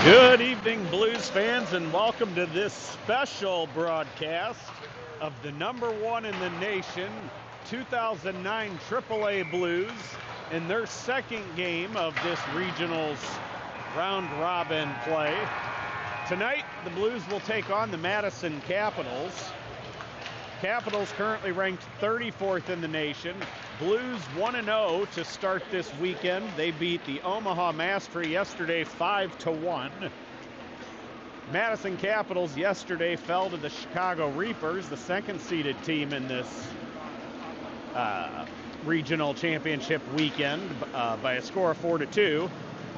Good evening, Blues fans, and welcome to this special broadcast of the number one in the nation, 2009 AAA Blues, in their second game of this regionals round-robin play. Tonight, the Blues will take on the Madison Capitals. Capitals currently ranked 34th in the nation. Blues 1-0 to start this weekend. They beat the Omaha Mastery yesterday 5-1. Madison Capitals yesterday fell to the Chicago Reapers, the second-seeded team in this regional championship weekend, by a score of 4-2.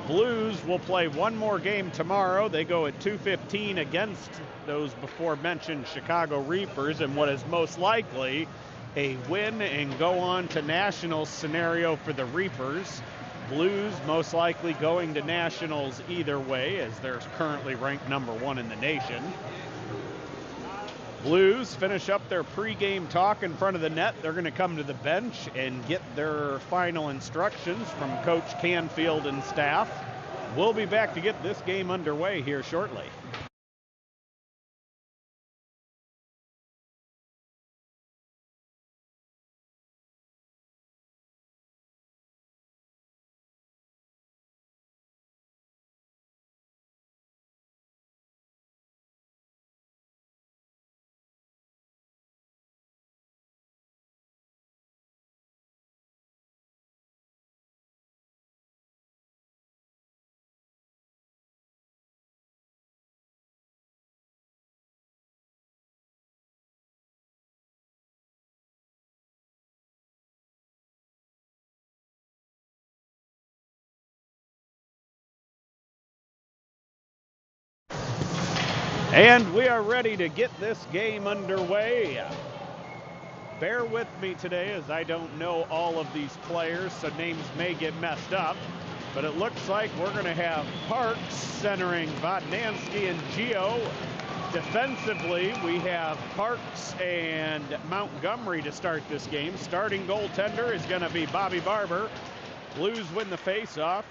Blues will play one more game tomorrow. They go at 2:15 against those before-mentioned Chicago Reapers, and what is most likely a win and go on to nationals scenario for the Reapers. Blues most likely going to nationals either way, as they're currently ranked number one in the nation. Blues finish up their pregame talk in front of the net. They're going to come to the bench and get their final instructions from Coach Canfield and staff. We'll be back to get this game underway here shortly. And we are ready to get this game underway. Bear with me today, as I don't know all of these players, so names may get messed up. But it looks like we're going to have Parks centering Vodnansky and Gio. Defensively, we have Parks and Montgomery to start this game. Starting goaltender is going to be Bobby Barber. Blues win the faceoff.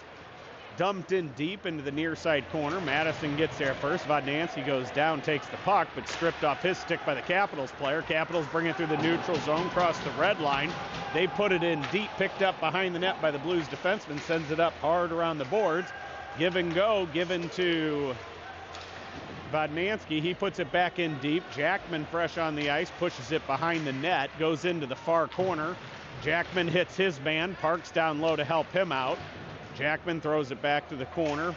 Dumped in deep into the near side corner. Madison gets there first. Vodnansky goes down, takes the puck, but stripped off his stick by the Capitals player. Capitals bring it through the neutral zone, cross the red line. They put it in deep, picked up behind the net by the Blues defenseman, sends it up hard around the boards. Give and go, given to Vodnansky. He puts it back in deep. Jackman fresh on the ice, pushes it behind the net, goes into the far corner. Jackman hits his man. Parks down low to help him out. Jackman throws it back to the corner,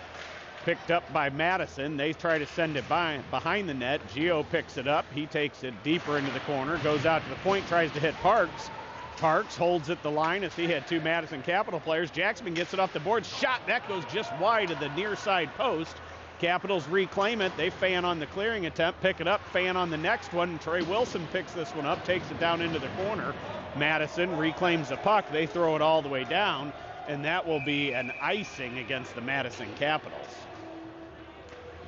picked up by Madison. They try to send it behind the net. Gio picks it up. He takes it deeper into the corner, goes out to the point, tries to hit Parks. Parks holds at the line as he had two Madison Capital players. Jackman gets it off the board. Shot, that goes just wide of the near side post. Capitals reclaim it. They fan on the clearing attempt, pick it up, fan on the next one. Trey Wilson picks this one up, takes it down into the corner. Madison reclaims the puck. They throw it all the way down, and that will be an icing against the Madison Capitals.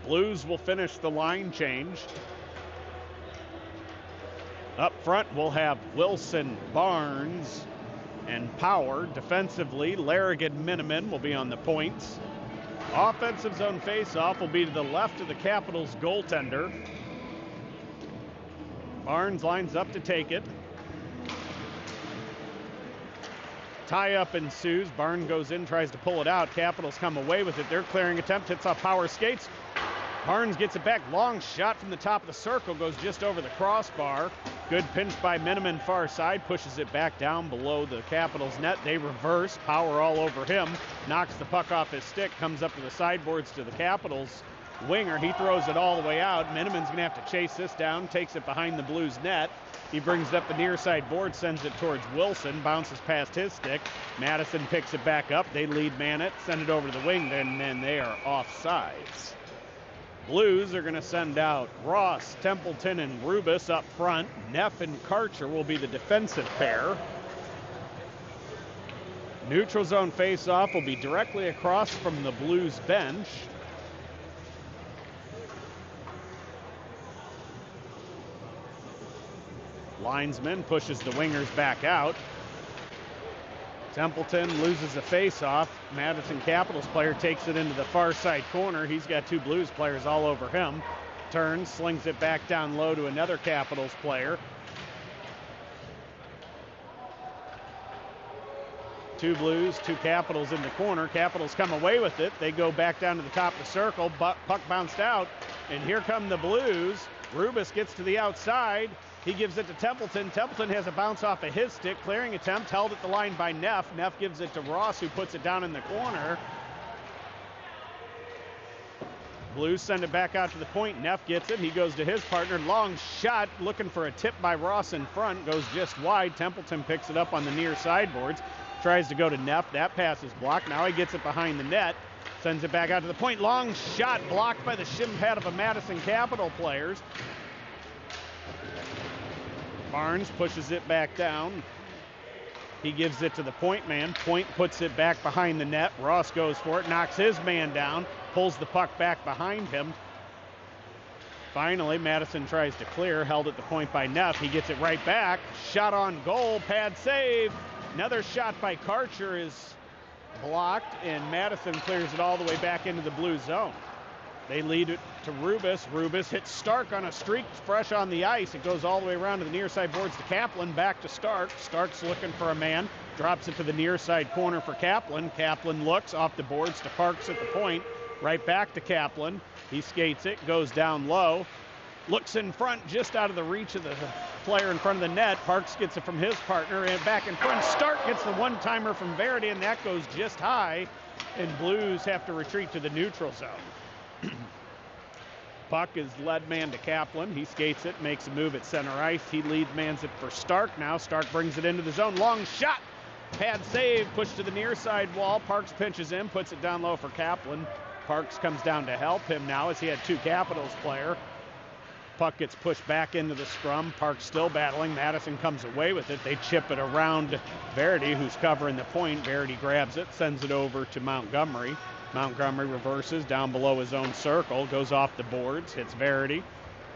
Blues will finish the line change. Up front, we'll have Wilson, Barnes, and Power. Defensively, Larrigan, Miniman will be on the points. Offensive zone faceoff will be to the left of the Capitals goaltender. Barnes lines up to take it. Tie-up ensues. Barnes goes in, tries to pull it out. Capitals come away with it. Their clearing attempt hits off Power skates. Barnes gets it back. Long shot from the top of the circle. Goes just over the crossbar. Good pinch by Miniman far side. Pushes it back down below the Capitals net. They reverse. Power all over him. Knocks the puck off his stick. Comes up to the sideboards to the Capitals winger. He throws it all the way out. Miniman's going to have to chase this down. Takes it behind the Blues net. He brings it up the near side board, sends it towards Wilson, bounces past his stick. Madison picks it back up. They lead man it, send it over to the wing, and then they are offsides. Blues are going to send out Ross, Templeton, and Rubis up front. Neff and Karcher will be the defensive pair. Neutral zone faceoff will be directly across from the Blues bench. Linesman pushes the wingers back out. Templeton loses a face-off. Madison Capitals player takes it into the far side corner. He's got two Blues players all over him. Turns, slings it back down low to another Capitals player. Two Blues, two Capitals in the corner. Capitals come away with it. They go back down to the top of the circle. Puck bounced out, and here come the Blues. Rubis gets to the outside. He gives it to Templeton. Templeton has a bounce off of his stick. Clearing attempt held at the line by Neff. Neff gives it to Ross, who puts it down in the corner. Blues send it back out to the point. Neff gets it. He goes to his partner. Long shot, looking for a tip by Ross in front. Goes just wide. Templeton picks it up on the near sideboards. Tries to go to Neff. That pass is blocked. Now he gets it behind the net. Sends it back out to the point. Long shot blocked by the shin pad of a Madison Capital players. Barnes pushes it back down. He gives it to the point man. Point puts it back behind the net. Ross goes for it, knocks his man down, pulls the puck back behind him. Finally, Madison tries to clear, held at the point by Neff. He gets it right back. Shot on goal, pad save. Another shot by Karcher is blocked, and Madison clears it all the way back into the blue zone. They lead it to Rubis. Rubis hits Stark on a streak, fresh on the ice. It goes all the way around to the near side boards to Kaplan, back to Stark. Stark's looking for a man, drops it to the near side corner for Kaplan. Kaplan looks off the boards to Parks at the point, right back to Kaplan. He skates it, goes down low, looks in front, just out of the reach of the player in front of the net. Parks gets it from his partner, and back in front, Stark gets the one-timer from Verity, and that goes just high, and Blues have to retreat to the neutral zone. Puck is led man to Kaplan. He skates it, makes a move at center ice. He lead mans it for Stark now. Stark brings it into the zone. Long shot. Pad save. Push to the near side wall. Parks pinches in, puts it down low for Kaplan. Parks comes down to help him now as he had two Capitals player. Puck gets pushed back into the scrum. Parks still battling. Madison comes away with it. They chip it around Verity, who's covering the point. Verity grabs it, sends it over to Montgomery. Montgomery reverses down below his own circle, goes off the boards, hits Verity.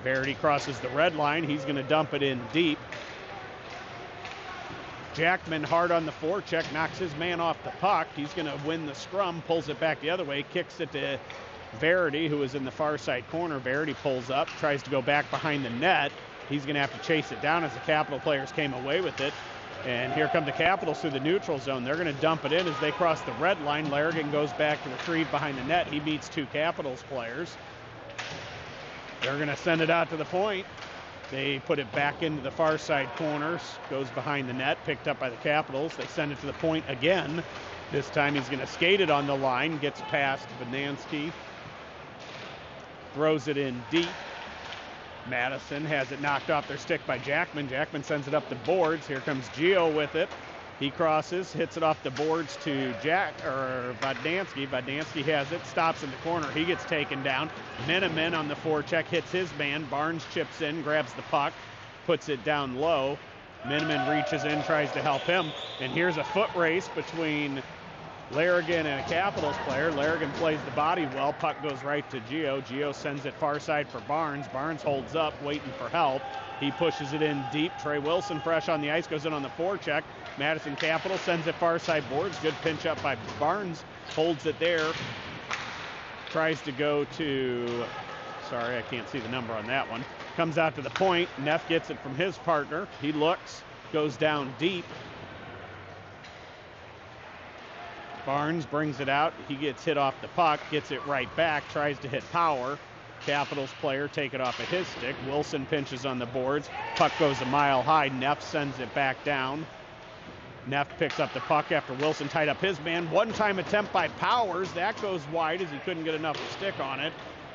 Verity crosses the red line. He's going to dump it in deep. Jackman hard on the forecheck, knocks his man off the puck. He's going to win the scrum, pulls it back the other way, kicks it to Verity, who is in the far side corner. Verity pulls up, tries to go back behind the net. He's going to have to chase it down as the Capital players came away with it. And here come the Capitals through the neutral zone. They're going to dump it in as they cross the red line. Larrigan goes back to retrieve behind the net. He beats two Capitals players. They're going to send it out to the point. They put it back into the far side corners. Goes behind the net, picked up by the Capitals. They send it to the point again. This time he's going to skate it on the line. Gets past Banansky. Throws it in deep. Madison has it knocked off their stick by Jackman. Jackman sends it up the boards. Here comes Gio with it. He crosses, hits it off the boards to Vodnansky. Vodnansky has it, stops in the corner. He gets taken down. Miniman on the forecheck hits his man. Barnes chips in, grabs the puck, puts it down low. Miniman reaches in, tries to help him. And here's a foot race between Larrigan and a Capitals player. Larrigan plays the body well. Puck goes right to Gio. Gio sends it far side for Barnes. Barnes holds up, waiting for help. He pushes it in deep. Trey Wilson fresh on the ice, goes in on the forecheck. Madison Capital sends it far side boards. Good pinch up by Barnes. Holds it there. Tries to go to, sorry, I can't see the number on that one. Comes out to the point. Neff gets it from his partner. He looks, goes down deep. Barnes brings it out. He gets hit off the puck, gets it right back, tries to hit Power. Capitals player take it off of his stick. Wilson pinches on the boards. Puck goes a mile high. Neff sends it back down. Neff picks up the puck after Wilson tied up his man. One-time attempt by Powers. That goes wide as he couldn't get enough to stick on it.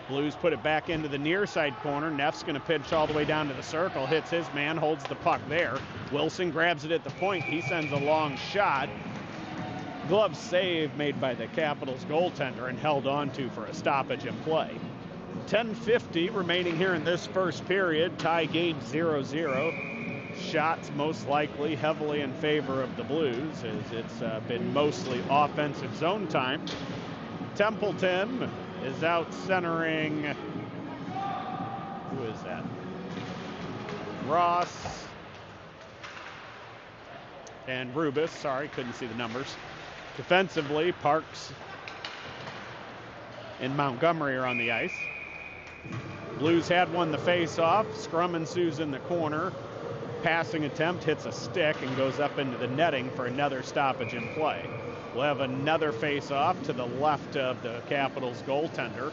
Blues put it back into the near side corner. Neff's going to pinch all the way down to the circle. Hits his man, holds the puck there. Wilson grabs it at the point. He sends a long shot. Glove save made by the Capitals goaltender and held on to for a stoppage in play. 10:50 remaining here in this first period. Tie game 0-0. Shots most likely heavily in favor of the Blues as it's been mostly offensive zone time. Templeton is out centering. Who is that? Ross. and Rubis. Sorry, couldn't see the numbers. Defensively, Parks and Montgomery are on the ice. Blues had won the face-off. Scrum ensues in the corner. Passing attempt hits a stick and goes up into the netting for another stoppage in play. We'll have another face-off to the left of the Capitals goaltender.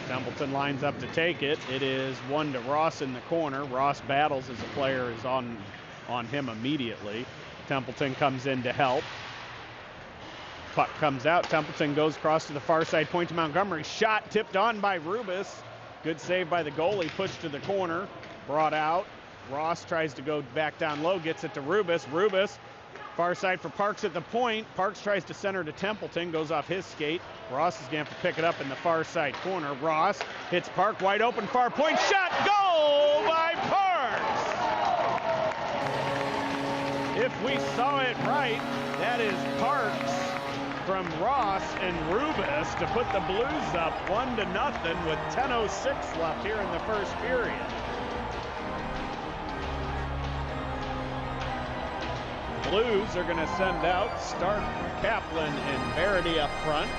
Templeton lines up to take it. It is 1 to Ross in the corner. Ross battles as a player is on him immediately. Templeton comes in to help. Puck comes out. Templeton goes across to the far side point to Montgomery. Shot tipped on by Rubis. Good save by the goalie. Pushed to the corner. Brought out. Ross tries to go back down low. Gets it to Rubis. Rubis. Far side for Parks at the point. Parks tries to center to Templeton. Goes off his skate. Ross is going to have to pick it up in the far side corner. Ross hits Park. Wide open far point. Shot. Goal by Parks. If we saw it right, that is Parks from Ross and Rubis to put the Blues up 1-0 with 10:06 left here in the first period. Blues are going to send out Stark, Kaplan, and Verity up front.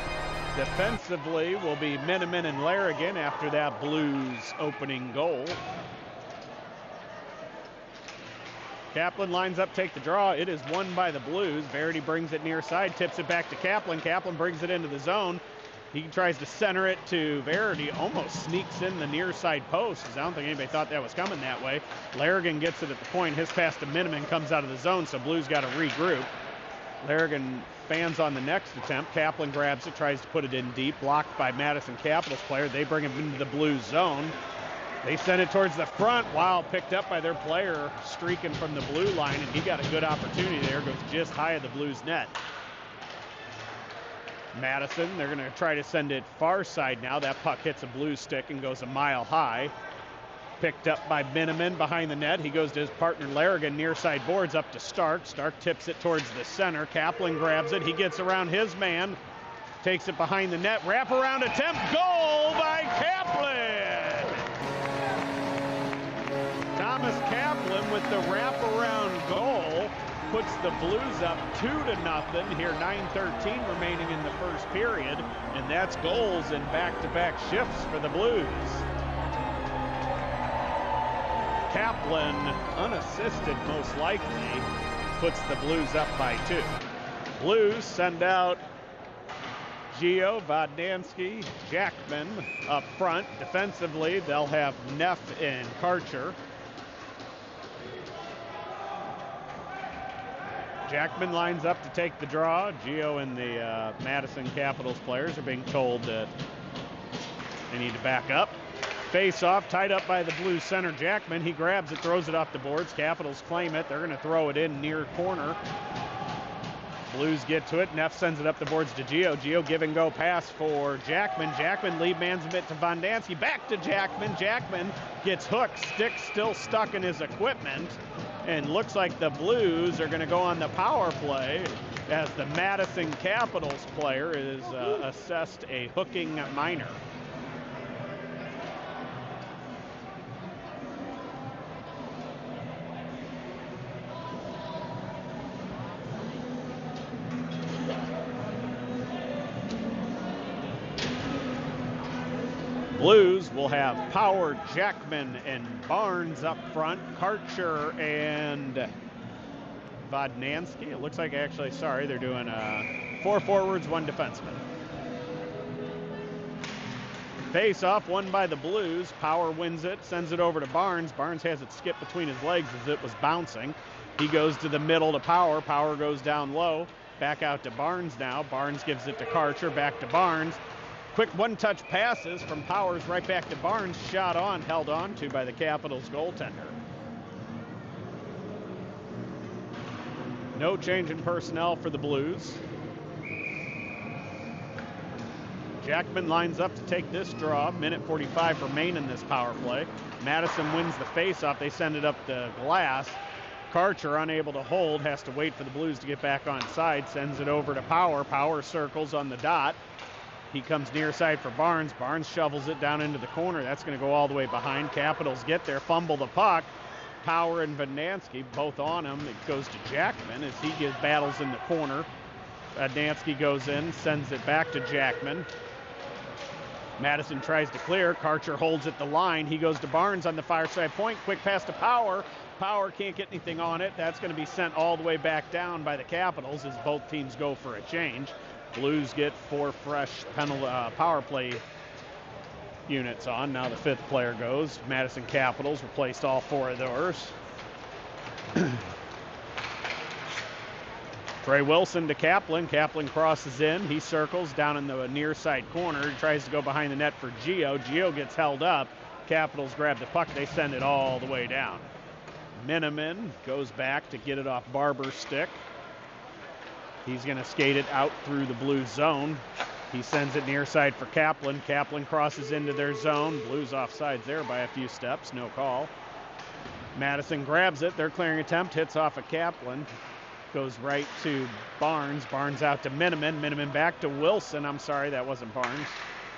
Defensively will be Miniman and Larrigan after that Blues opening goal. Kaplan lines up, take the draw. It is won by the Blues. Verity brings it near side, tips it back to Kaplan. Kaplan brings it into the zone. He tries to center it to Verity, almost sneaks in the near side post. I don't think anybody thought that was coming that way. Larrigan gets it at the point. His pass to Miniman comes out of the zone, so Blues got to regroup. Larrigan fans on the next attempt. Kaplan grabs it, tries to put it in deep, blocked by Madison Capitals player. They bring him into the Blues zone. They send it towards the front. Wow, picked up by their player streaking from the blue line, and he got a good opportunity there. Goes just high of the Blues net. Madison, they're going to try to send it far side now. That puck hits a Blues stick and goes a mile high. Picked up by Miniman behind the net. He goes to his partner Larrigan, near side boards up to Stark. Stark tips it towards the center. Kaplan grabs it. He gets around his man. Takes it behind the net. Wraparound attempt. Goal by Kaplan! Thomas Kaplan with the wraparound goal puts the Blues up 2-0 here, 9:13 remaining in the first period, and that's goals in back-to-back shifts for the Blues. Kaplan, unassisted most likely, puts the Blues up by 2. Blues send out Gio, Vodnansky, Jackman up front. Defensively, they'll have Neff and Karcher. Jackman lines up to take the draw. Gio and the Madison Capitals players are being told that they need to back up. Face off, tied up by the Blues center Jackman. He grabs it, throws it off the boards. Capitals claim it. They're going to throw it in near corner. Blues get to it. Neff sends it up the boards to Gio. Gio give and go pass for Jackman. Jackman lead mans a bit to Vondansky. Back to Jackman. Jackman gets hooked. Stick still stuck in his equipment. And looks like the Blues are going to go on the power play as the Madison Capitals player is assessed a hooking minor. Blues will have Power, Jackman, and Barnes up front. Karcher and Vodnansky. It looks like actually, sorry, they're doing 4 forwards, 1 defenseman. Face off, won by the Blues. Power wins it, sends it over to Barnes. Barnes has it skip between his legs as it was bouncing. He goes to the middle to Power. Power goes down low. Back out to Barnes now. Barnes gives it to Karcher, back to Barnes. Quick one-touch passes from Powers right back to Barnes. Shot on, held on to by the Capitals goaltender. No change in personnel for the Blues. Jackman lines up to take this draw. Minute 45 remain in this power play. Madison wins the face-off. They send it up the glass. Karcher, unable to hold, has to wait for the Blues to get back on side. Sends it over to Power. Power circles on the dot. He comes near side for Barnes. Barnes shovels it down into the corner. That's going to go all the way behind. Capitals get there, fumble the puck. Power and Vadnansky both on him. It goes to Jackman as he gives battles in the corner. Vadnansky goes in, sends it back to Jackman. Madison tries to clear. Karcher holds at the line. He goes to Barnes on the far side point. Quick pass to Power. Power can't get anything on it. That's going to be sent all the way back down by the Capitals as both teams go for a change. Blues get 4 fresh power play units on. Now the 5th player goes. Madison Capitals replaced all 4 of theirs. Trey Wilson to Kaplan. Kaplan crosses in. He circles down in the near side corner. He tries to go behind the net for Gio. Gio gets held up. Capitals grab the puck. They send it all the way down. Miniman goes back to get it off Barber's stick. He's going to skate it out through the Blues zone. He sends it near side for Kaplan. Kaplan crosses into their zone. Blues offsides there by a few steps. No call. Madison grabs it. Their clearing attempt hits off of Kaplan. Goes right to Barnes. Barnes out to Miniman. Miniman back to Wilson. I'm sorry, that wasn't Barnes.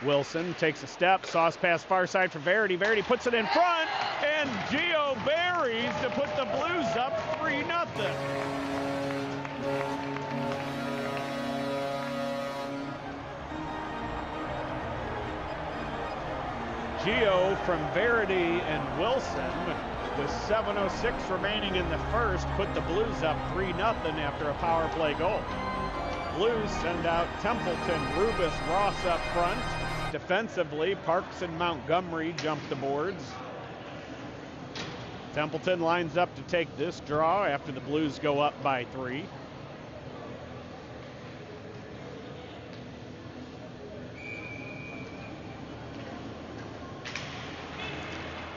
Wilson takes a step. Sauce pass far side for Verity. Verity puts it in front. And Gio buries to put the Blues up 3-0. Gio from Verity and Wilson with 7:06 remaining in the first put the Blues up 3-0 after a power play goal. Blues send out Templeton, Rubis, Ross up front. Defensively, Parks and Montgomery jump the boards. Templeton lines up to take this draw after the Blues go up by 3.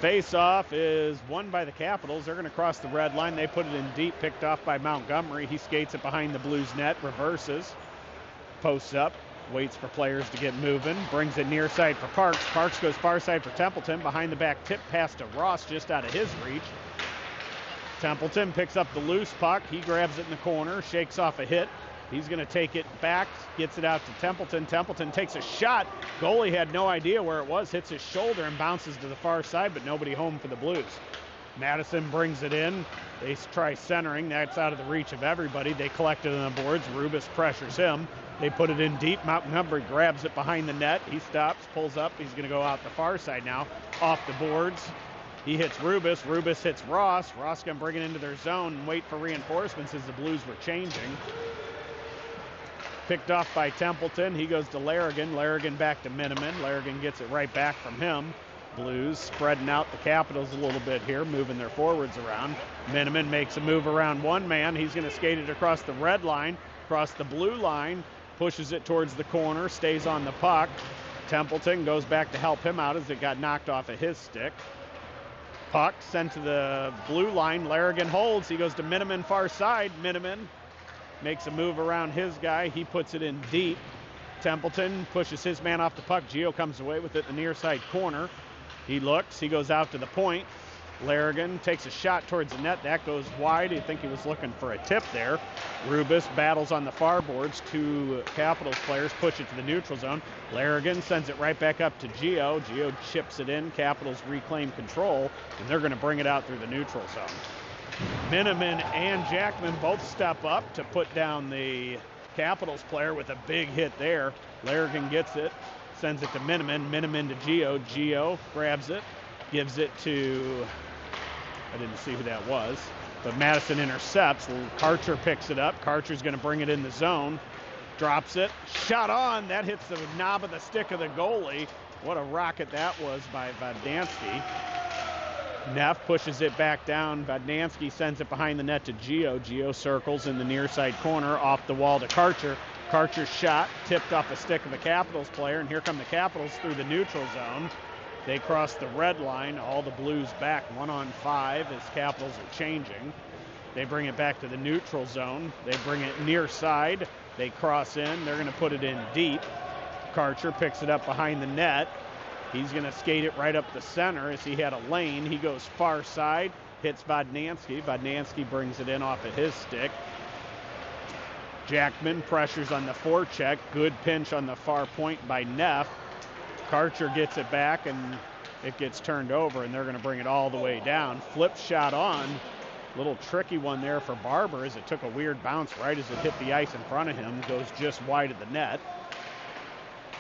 Face-off is won by the Capitals. They're going to cross the red line. They put it in deep, picked off by Montgomery. He skates it behind the Blues net, reverses, posts up, waits for players to get moving, brings it near side for Parks. Parks goes far side for Templeton. Behind the back tip pass to Ross just out of his reach. Templeton picks up the loose puck. He grabs it in the corner, shakes off a hit. He's going to take it back, gets it out to Templeton. Templeton takes a shot. Goalie had no idea where it was, hits his shoulder and bounces to the far side, but nobody home for the Blues. Madison brings it in. They try centering. That's out of the reach of everybody. They collect it on the boards. Rubis pressures him. They put it in deep. Montgomery grabs it behind the net. He stops, pulls up. He's going to go out the far side now, off the boards. He hits Rubis. Rubis hits Ross. Ross can bring it into their zone and wait for reinforcements as the Blues were changing. Picked off by Templeton. He goes to Larrigan. Larrigan back to Miniman. Larrigan gets it right back from him. Blues spreading out the Capitals a little bit here, moving their forwards around. Miniman makes a move around one man. He's going to skate it across the red line, across the blue line, pushes it towards the corner, stays on the puck. Templeton goes back to help him out as it got knocked off of his stick. Puck sent to the blue line. Larrigan holds. He goes to Miniman far side. Miniman makes a move around his guy. He puts it in deep. Templeton pushes his man off the puck. Gio comes away with it in the near side corner. He looks. He goes out to the point. Larrigan takes a shot towards the net. That goes wide. I think he was looking for a tip there. Rubis battles on the far boards. 2 Capitals players push it to the neutral zone. Larrigan sends it right back up to Gio. Gio chips it in. Capitals reclaim control, and they're going to bring it out through the neutral zone. Miniman and Jackman both step up to put down the Capitals player with a big hit there. Larrigan gets it, sends it to Miniman. Miniman to Gio. Gio grabs it, gives it to, I didn't see who that was, but Madison intercepts. Karcher picks it up. Karcher's going to bring it in the zone. Drops it. Shot on. That hits the knob of the stick of the goalie. What a rocket that was by Vadnansky. Neff pushes it back down. Vadnansky sends it behind the net to Gio. Gio circles in the near side corner, off the wall to Karcher. Karcher's shot tipped off the stick of a Capitals player, and here come the Capitals through the neutral zone. They cross the red line. All the Blues back 1-on-5 as Capitals are changing. They bring it back to the neutral zone. They bring it near side. They cross in. They're going to put it in deep. Karcher picks it up behind the net. He's going to skate it right up the center as he had a lane. He goes far side, hits Vadnansky. Vadnansky brings it in off of his stick. Jackman pressures on the forecheck. Good pinch on the far point by Neff. Karcher gets it back and It gets turned over, and they're going to bring it all the way down. Flip shot on. Little tricky one there for Barber as it took a weird bounce right as it hit the ice in front of him. Goes just wide of the net.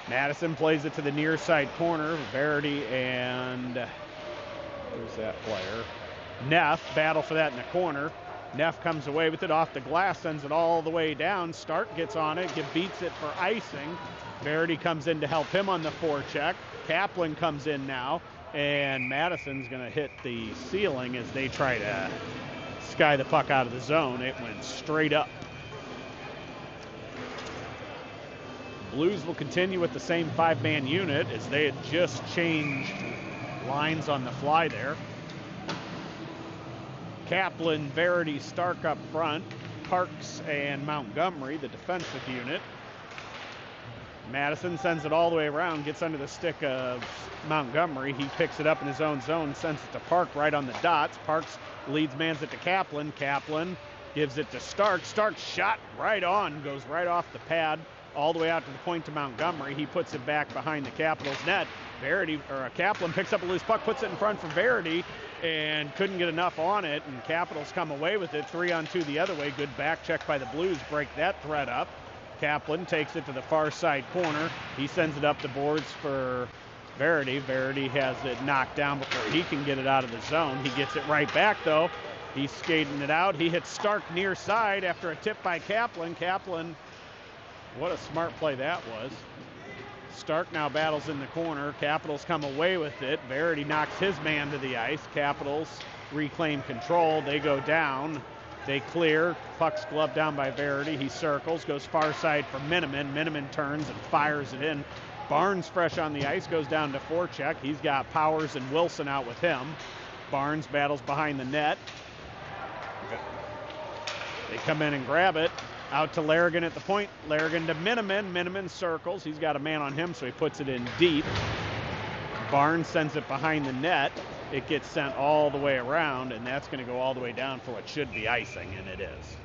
Madison plays it to the near side corner. Verity and who's that player? Neff battle for that in the corner. Neff comes away with it off the glass, sends it all the way down. Stark gets on it, beats it for icing. Verity comes in to help him on the forecheck. Kaplan comes in now, and Madison's going to hit the ceiling as they try to sky the puck out of the zone. It went straight up. Blues will continue with the same 5-man unit as they had just changed lines on the fly there. Kaplan, Verity, Stark up front. Parks and Montgomery, the defensive unit. Madison sends it all the way around, gets under the stick of Montgomery. He picks it up in his own zone, sends it to Park right on the dots. Parks leads mans it to Kaplan. Kaplan gives it to Stark. Stark shot right on, goes right off the pad, all the way out to the point to Montgomery. He puts it back behind the Capitals net. Kaplan picks up a loose puck, puts it in front for Verity, and couldn't get enough on it, and Capitals come away with it. 3-on-2 the other way. Good back check by the Blues, break that threat up. Kaplan takes it to the far side corner. He sends it up the boards for Verity. Verity has it knocked down before he can get it out of the zone. He gets it right back, though. He's skating it out. He hits Stark near side after a tip by Kaplan. Kaplan, what a smart play that was. Stark now battles in the corner. Capitals come away with it. Verity knocks his man to the ice. Capitals reclaim control. They go down. They clear. Puck's gloved down by Verity. He circles, goes far side for Miniman. Miniman turns and fires it in. Barnes fresh on the ice, goes down to forecheck. He's got Powers and Wilson out with him. Barnes battles behind the net. They come in and grab it. Out to Larrigan at the point. Larrigan to Miniman. Miniman circles. He's got a man on him, so he puts it in deep. Barnes sends it behind the net. It gets sent all the way around, and that's going to go all the way down for what should be icing, and it is.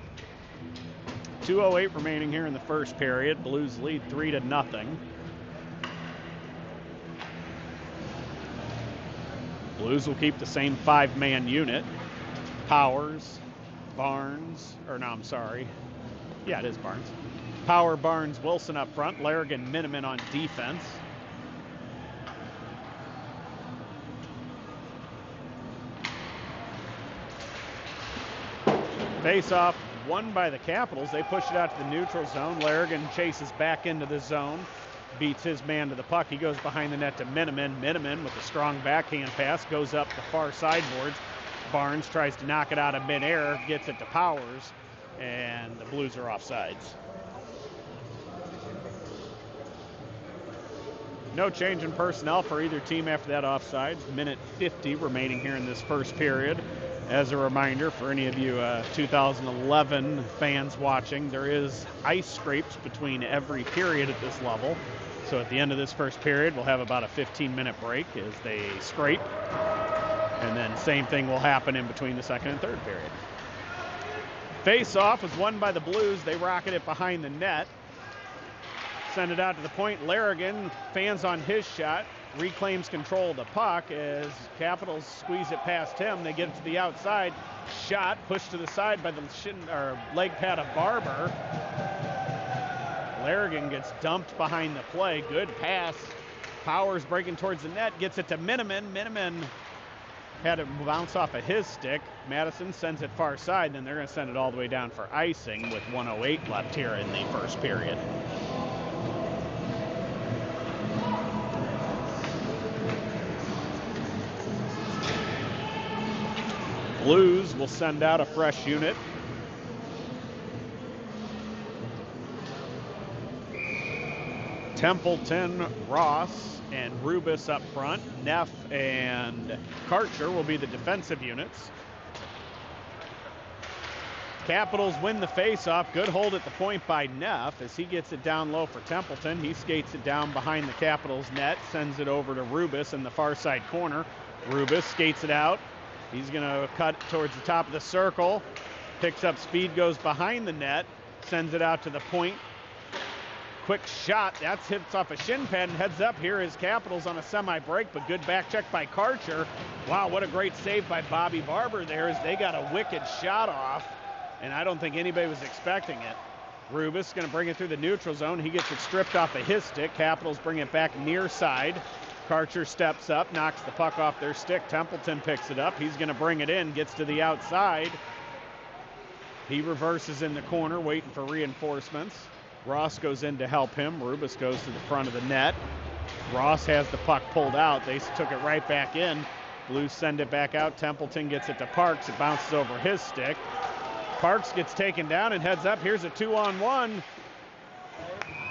2:08 remaining here in the first period. Blues lead 3-0. Blues will keep the same 5-man unit. Powers, Barnes, Yeah, it is Barnes. Power, Barnes, Wilson up front. Larrigan, Miniman on defense. Face-off won by the Capitals. They push it out to the neutral zone. Larrigan chases back into the zone. Beats his man to the puck. He goes behind the net to Miniman. Miniman with a strong backhand pass goes up the far sideboards. Barnes tries to knock it out of midair. Gets it to Powers. And the Blues are offsides. No change in personnel for either team after that offside. Minute 50 remaining here in this first period. As a reminder for any of you 2011 fans watching, there is ice scrapes between every period at this level. So at the end of this first period, we'll have about a 15-minute break as they scrape. And then same thing will happen in between the second and third period. Face-off was won by the Blues. They rocket it behind the net. Send it out to the point. Larrigan fans on his shot. Reclaims control of the puck as Capitals squeeze it past him. They get it to the outside. Shot pushed to the side by the leg pad of Barber. Larrigan gets dumped behind the play. Good pass. Powers breaking towards the net. Gets it to Miniman. Miniman had it bounce off of his stick. Madison sends it far side. Then they're going to send it all the way down for icing with 1:08 left here in the first period. Blues will send out a fresh unit. Templeton, Ross, and Rubis up front. Neff and Karcher will be the defensive units. Capitals win the face-off. Good hold at the point by Neff as he gets it down low for Templeton. He skates it down behind the Capitals net, sends it over to Rubis in the far side corner. Rubis skates it out. He's going to cut towards the top of the circle. Picks up speed, goes behind the net, sends it out to the point. quick shot. That hits off a shin pad and heads up. Here is Capitals on a semi-break, but good back check by Karcher. Wow, what a great save by Bobby Barber there as they got a wicked shot off, and I don't think anybody was expecting it. Rubis going to bring it through the neutral zone. He gets it stripped off of his stick. Capitals bring it back near side. Karcher steps up, knocks the puck off their stick. Templeton picks it up. He's going to bring it in, gets to the outside. He reverses in the corner, waiting for reinforcements. Ross goes in to help him. Rubis goes to the front of the net. Ross has the puck pulled out. They took it right back in. Blues send it back out. Templeton gets it to Parks. It bounces over his stick. Parks gets taken down and heads up. Here's a 2-on-1.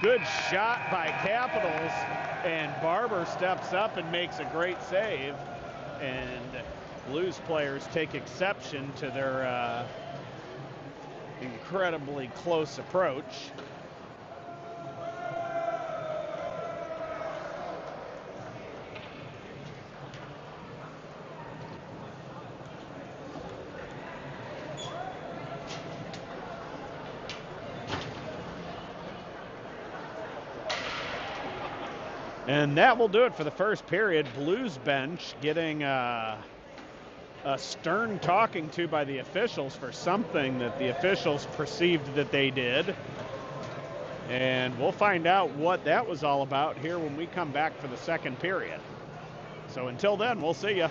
Good shot by Capitals, and Barber steps up and makes a great save. And Blues players take exception to their incredibly close approach. And that will do it for the first period. Blues bench getting a stern talking to by the officials for something that the officials perceived that they did. And we'll find out what that was all about here when we come back for the second period. So until then, we'll see you.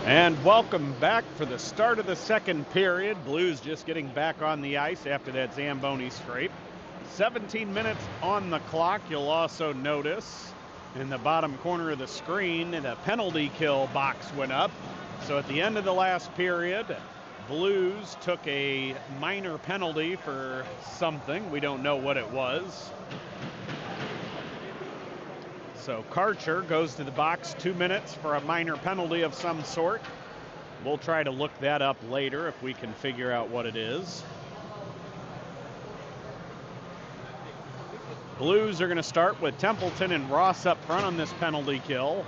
And welcome back for the start of the second period. Blues just getting back on the ice after that Zamboni scrape. 17 minutes on the clock. You'll also notice in the bottom corner of the screen, the penalty kill box went up. So at the end of the last period, Blues took a minor penalty for something. We don't know what it was. So Karcher goes to the box 2 minutes for a minor penalty of some sort. We'll try to look that up later if we can figure out what it is. Blues are going to start with Templeton and Ross up front on this penalty kill.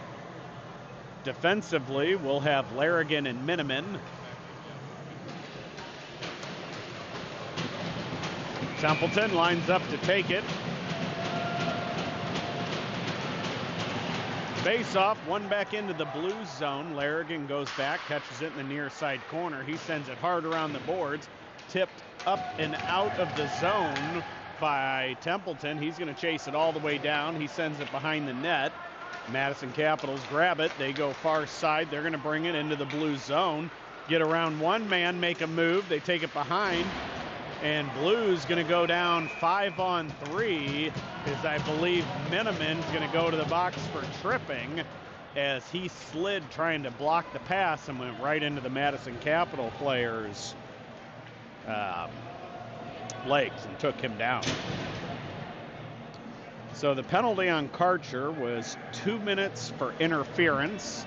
Defensively, we'll have Larrigan and Miniman. Templeton lines up to take it. Face off, one back into the Blues zone. Larrigan goes back, catches it in the near side corner. He sends it hard around the boards, tipped up and out of the zone by Templeton. He's going to chase it all the way down. He sends it behind the net. Madison Capitals grab it. They go far side. They're going to bring it into the Blues zone. Get around one man, make a move. They take it behind. And Blues going to go down 5-on-3 as I believe Miniman's going to go to the box for tripping as he slid trying to block the pass and went right into the Madison Capital player's legs and took him down. So the penalty on Karcher was 2 minutes for interference.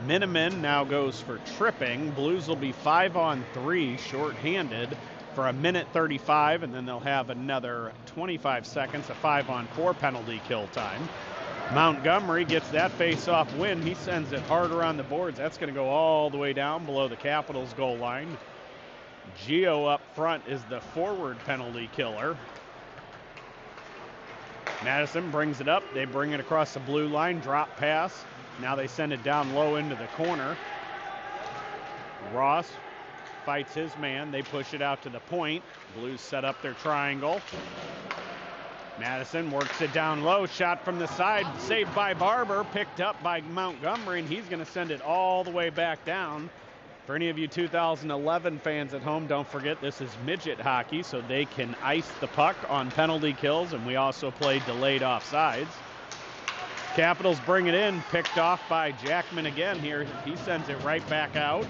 Miniman now goes for tripping. Blues will be 5-on-3 shorthanded for a minute 35, and then they'll have another 25 seconds of 5-on-4 penalty kill time. Montgomery gets that face-off win. He sends it hard around the boards. That's going to go all the way down below the Capitals goal line. Gio up front is the forward penalty killer. Madison brings it up. They bring it across the blue line. Drop pass. Now they send it down low into the corner. Ross fights his man. They push it out to the point. Blues set up their triangle. Madison works it down low. Shot from the side. Saved by Barber. Picked up by Montgomery, and he's going to send it all the way back down. For any of you 2011 fans at home, don't forget this is midget hockey, so they can ice the puck on penalty kills, and we also play delayed offsides. Capitals bring it in. Picked off by Jackman again here. He sends it right back out.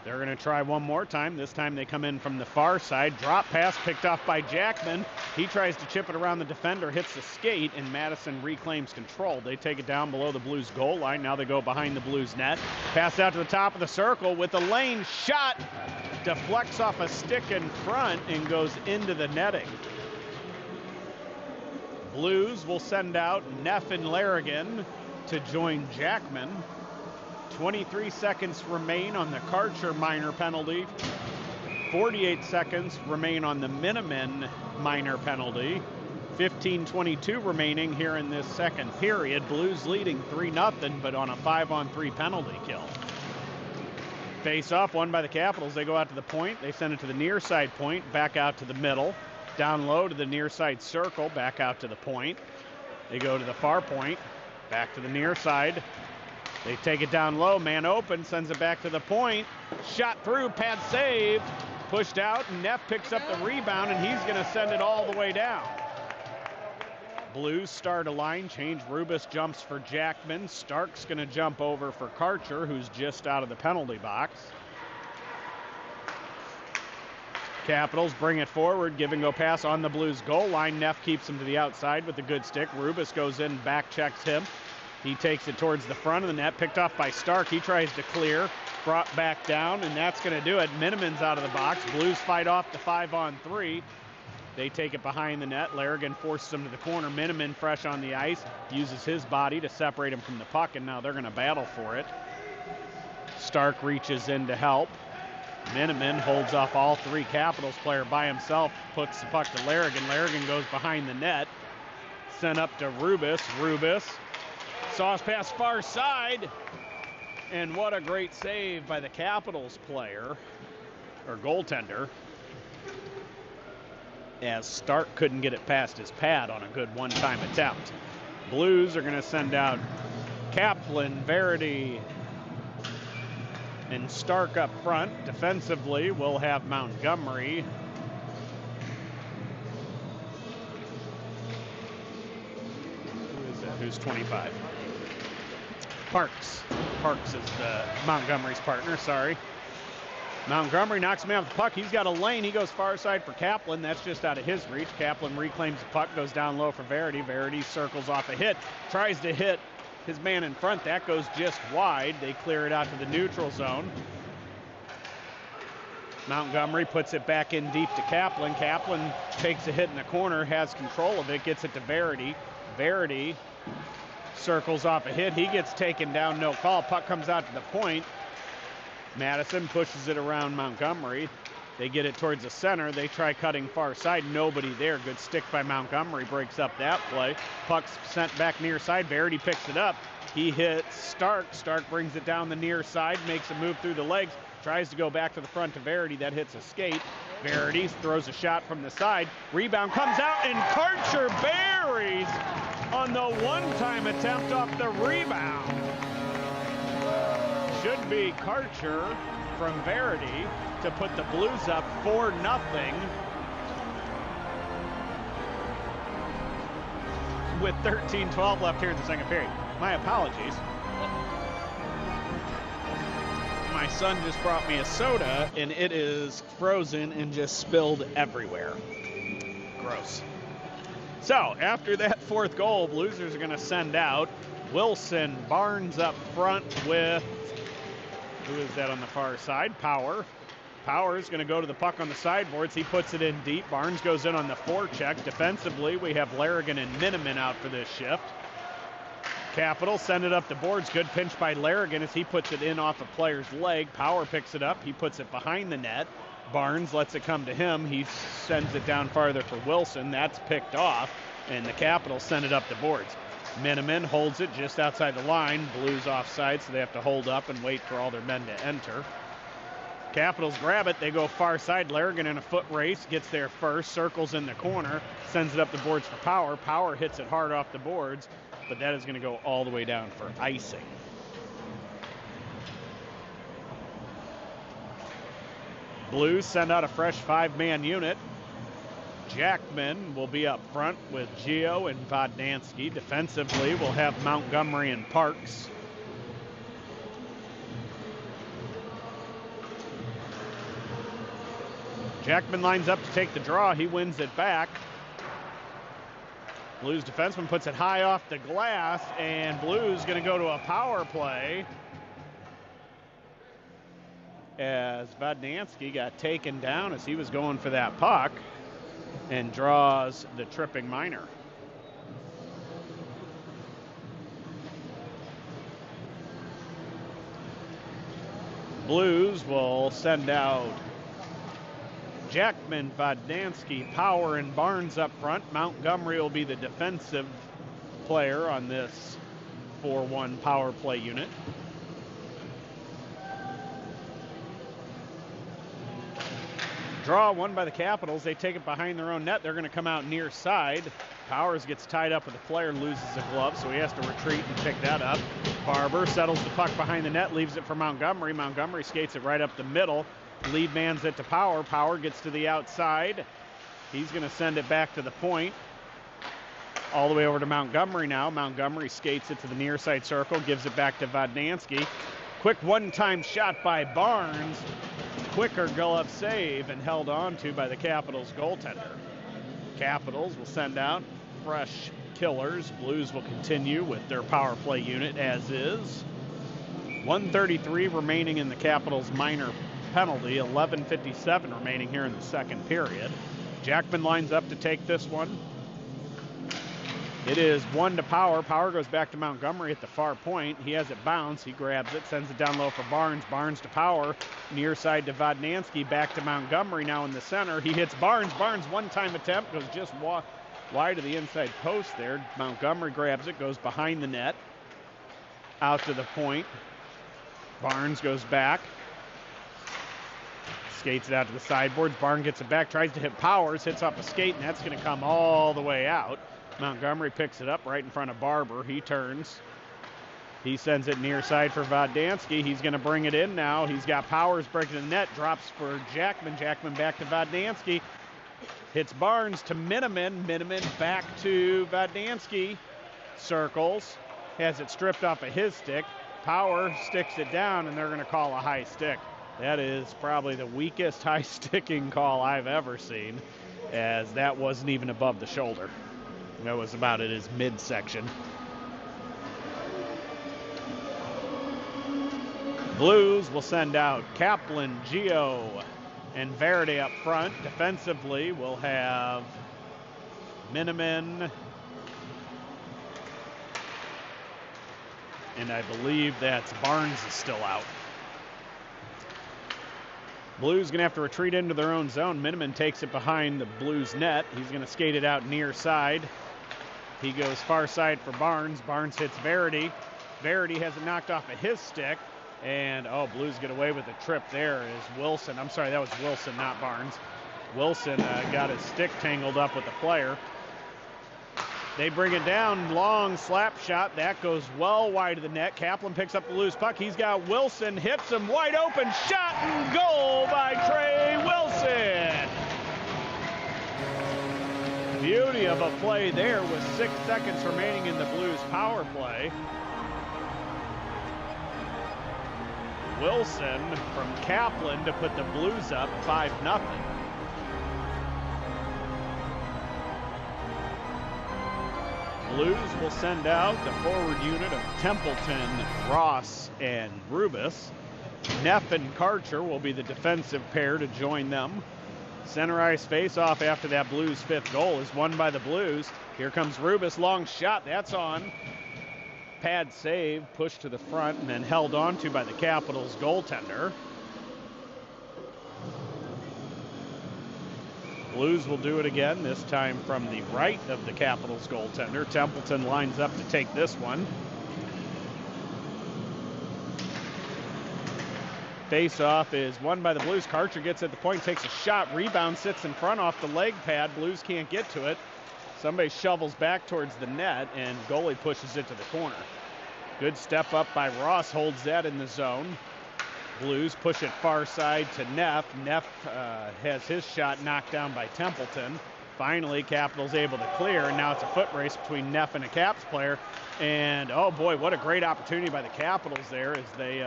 They're going to try one more time. This time they come in from the far side. Drop pass picked off by Jackman. He tries to chip it around the defender, hits the skate, and Madison reclaims control. They take it down below the Blues goal line. Now they go behind the Blues net. Pass out to the top of the circle with a lane shot. Deflects off a stick in front and goes into the netting. Blues will send out Neff and Larrigan to join Jackman. 23 seconds remain on the Karcher minor penalty. 48 seconds remain on the Miniman minor penalty. 15:22 remaining here in this second period. Blues leading 3-0, but on a 5-on-3 penalty kill. Face off, won by the Capitals. They go out to the point. They send it to the near side point, back out to the middle. Down low to the near side circle, back out to the point. They go to the far point, back to the near side. They take it down low, man open, sends it back to the point. Shot through, pad saved, pushed out, and Neff picks up the rebound, and he's going to send it all the way down. Blues start a line change. Rubis jumps for Jackman. Stark's going to jump over for Karcher, who's just out of the penalty box. Capitals bring it forward, give and go pass on the Blues goal line. Neff keeps him to the outside with a good stick. Rubis goes in, back checks him. He takes it towards the front of the net, picked off by Stark. He tries to clear, brought back down, and that's going to do it. Miniman's out of the box. Blues fight off the 5-on-3. They take it behind the net. Larrigan forces him to the corner. Miniman fresh on the ice, uses his body to separate him from the puck, and now they're going to battle for it. Stark reaches in to help. Miniman holds off all three Capitals player by himself, puts the puck to Larrigan. Larrigan goes behind the net. Sent up to Rubis. Rubis sauce pass far side. And what a great save by the Capitals player, or goaltender, as Stark couldn't get it past his pad on a good one-time attempt. Blues are going to send out Kaplan, Verity, and Stark up front. Defensively, we'll have Montgomery. Who is that? Who's 25? Parks. Parks is Montgomery's partner, sorry. Montgomery knocks him off the puck. He's got a lane. He goes far side for Kaplan. That's just out of his reach. Kaplan reclaims the puck, goes down low for Verity. Verity circles off a hit, tries to hit his man in front. That goes just wide. They clear it out to the neutral zone. Montgomery puts it back in deep to Kaplan. Kaplan takes a hit in the corner, has control of it, gets it to Verity. Verity circles off a hit. He gets taken down, no call. Puck comes out to the point. Madison pushes it around Montgomery. They get it towards the center. They try cutting far side. Nobody there. Good stick by Montgomery. Breaks up that play. Puck's sent back near side. Verity picks it up. He hits Stark. Stark brings it down the near side. Makes a move through the legs. Tries to go back to the front to Verity. That hits a skate. Verity throws a shot from the side. Rebound comes out and Karcher buries on the one-time attempt off the rebound. Should be Karcher from Verity to put the Blues up 4-0. With 13-12 left here in the second period. My apologies. My son just brought me a soda and it is frozen and just spilled everywhere. Gross. So after that fourth goal, Blues are going to send out Wilson. Barnes up front with, who is that on the far side? Power. Power is going to go to the puck on the sideboards. He puts it in deep. Barnes goes in on the forecheck. Defensively, we have Larrigan and Miniman out for this shift. Capitals send it up the boards. Good pinch by Larrigan as he puts it in off a player's leg. Power picks it up. He puts it behind the net. Barnes lets it come to him. He sends it down farther for Wilson. That's picked off, and the Capitals send it up the boards. Miniman holds it just outside the line. Blues offside, so they have to hold up and wait for all their men to enter. Capitals grab it. They go far side. Larrigan in a foot race. Gets there first. Circles in the corner. Sends it up the boards for Power. Power hits it hard off the boards, but that is going to go all the way down for icing. Blues send out a fresh 5-man unit. Jackman will be up front with Gio and Vodnansky. Defensively, we'll have Montgomery and Parks. Jackman lines up to take the draw. He wins it back. Blues defenseman puts it high off the glass, and Blues going to go to a power play as Vodnansky got taken down as he was going for that puck and draws the tripping minor. Blues will send out Jackman, Vodnansky, Power, and Barnes up front. Montgomery will be the defensive player on this 4-1 power play unit. Draw won by the Capitals. They take it behind their own net. They're going to come out near side. Powers gets tied up with a player, loses a glove, so he has to retreat and pick that up. Barber settles the puck behind the net, leaves it for Montgomery. Montgomery skates it right up the middle. Lead man's it to Power. Power gets to the outside. He's going to send it back to the point. All the way over to Montgomery now. Montgomery skates it to the near side circle, gives it back to Vodnansky. Quick one-time shot by Barnes. Quicker glove save and held on to by the Capitals goaltender. Capitals will send out fresh killers. Blues will continue with their power play unit as is. 1:33 remaining in the Capitals minor penalty. 11:57 remaining here in the second period. Jackman lines up to take this one. It is 1 to Power. Power goes back to Montgomery at the far point. He has it bounce. He grabs it, sends it down low for Barnes. Barnes to Power. Near side to Vodnansky. Back to Montgomery now in the center. He hits Barnes. Barnes one-time attempt. Goes just wide of the inside post there. Montgomery grabs it. Goes behind the net. Out to the point. Barnes goes back. Skates it out to the sideboards. Barnes gets it back. Tries to hit Powers. Hits off a skate, and that's going to come all the way out. Montgomery picks it up right in front of Barber. He turns. He sends it near side for Vodnansky. He's going to bring it in now. He's got Powers breaking the net. Drops for Jackman. Jackman back to Vodnansky. Hits Barnes to Miniman. Miniman back to Vodnansky. Circles. Has it stripped off of his stick. Power sticks it down, and they're going to call a high stick. That is probably the weakest high sticking call I've ever seen, as that wasn't even above the shoulder. That was about at his midsection. Blues will send out Kaplan, Gio, and Verdi up front. Defensively, we'll have Miniman, and I believe that's Barnes is still out. Blues going to have to retreat into their own zone. Miniman takes it behind the Blues net. He's going to skate it out near side. He goes far side for Barnes. Barnes hits Verdi. Verdi has it knocked off of his stick. And, Blues get away with a trip there as Wilson. I'm sorry, that was Wilson, not Barnes. Wilson got his stick tangled up with the player. They bring it down, long slap shot. That goes well wide of the net. Kaplan picks up the loose puck. He's got Wilson, hits him, wide open, shot and goal by Trey Wilson. Beauty of a play there with 6 seconds remaining in the Blues power play. Wilson from Kaplan to put the Blues up 5-0. Blues will send out the forward unit of Templeton, Ross, and Rubis. Neff and Karcher will be the defensive pair to join them. Center ice face-off after that Blues 5th goal is won by the Blues. Here comes Rubis, long shot, that's on. Pad save, pushed to the front, and then held onto by the Capitals goaltender. Blues will do it again, this time from the right of the Capitals goaltender. Templeton lines up to take this one. Face-off is won by the Blues. Karcher gets at the point, takes a shot, rebound, sits in front off the leg pad. Blues can't get to it. Somebody shovels back towards the net, and goalie pushes it to the corner. Good step up by Ross, holds that in the zone. Blues push it far side to Neff. Neff has his shot knocked down by Templeton. Finally, Capitals able to clear, and now it's a foot race between Neff and a Caps player. And, oh boy, what a great opportunity by the Capitals there as they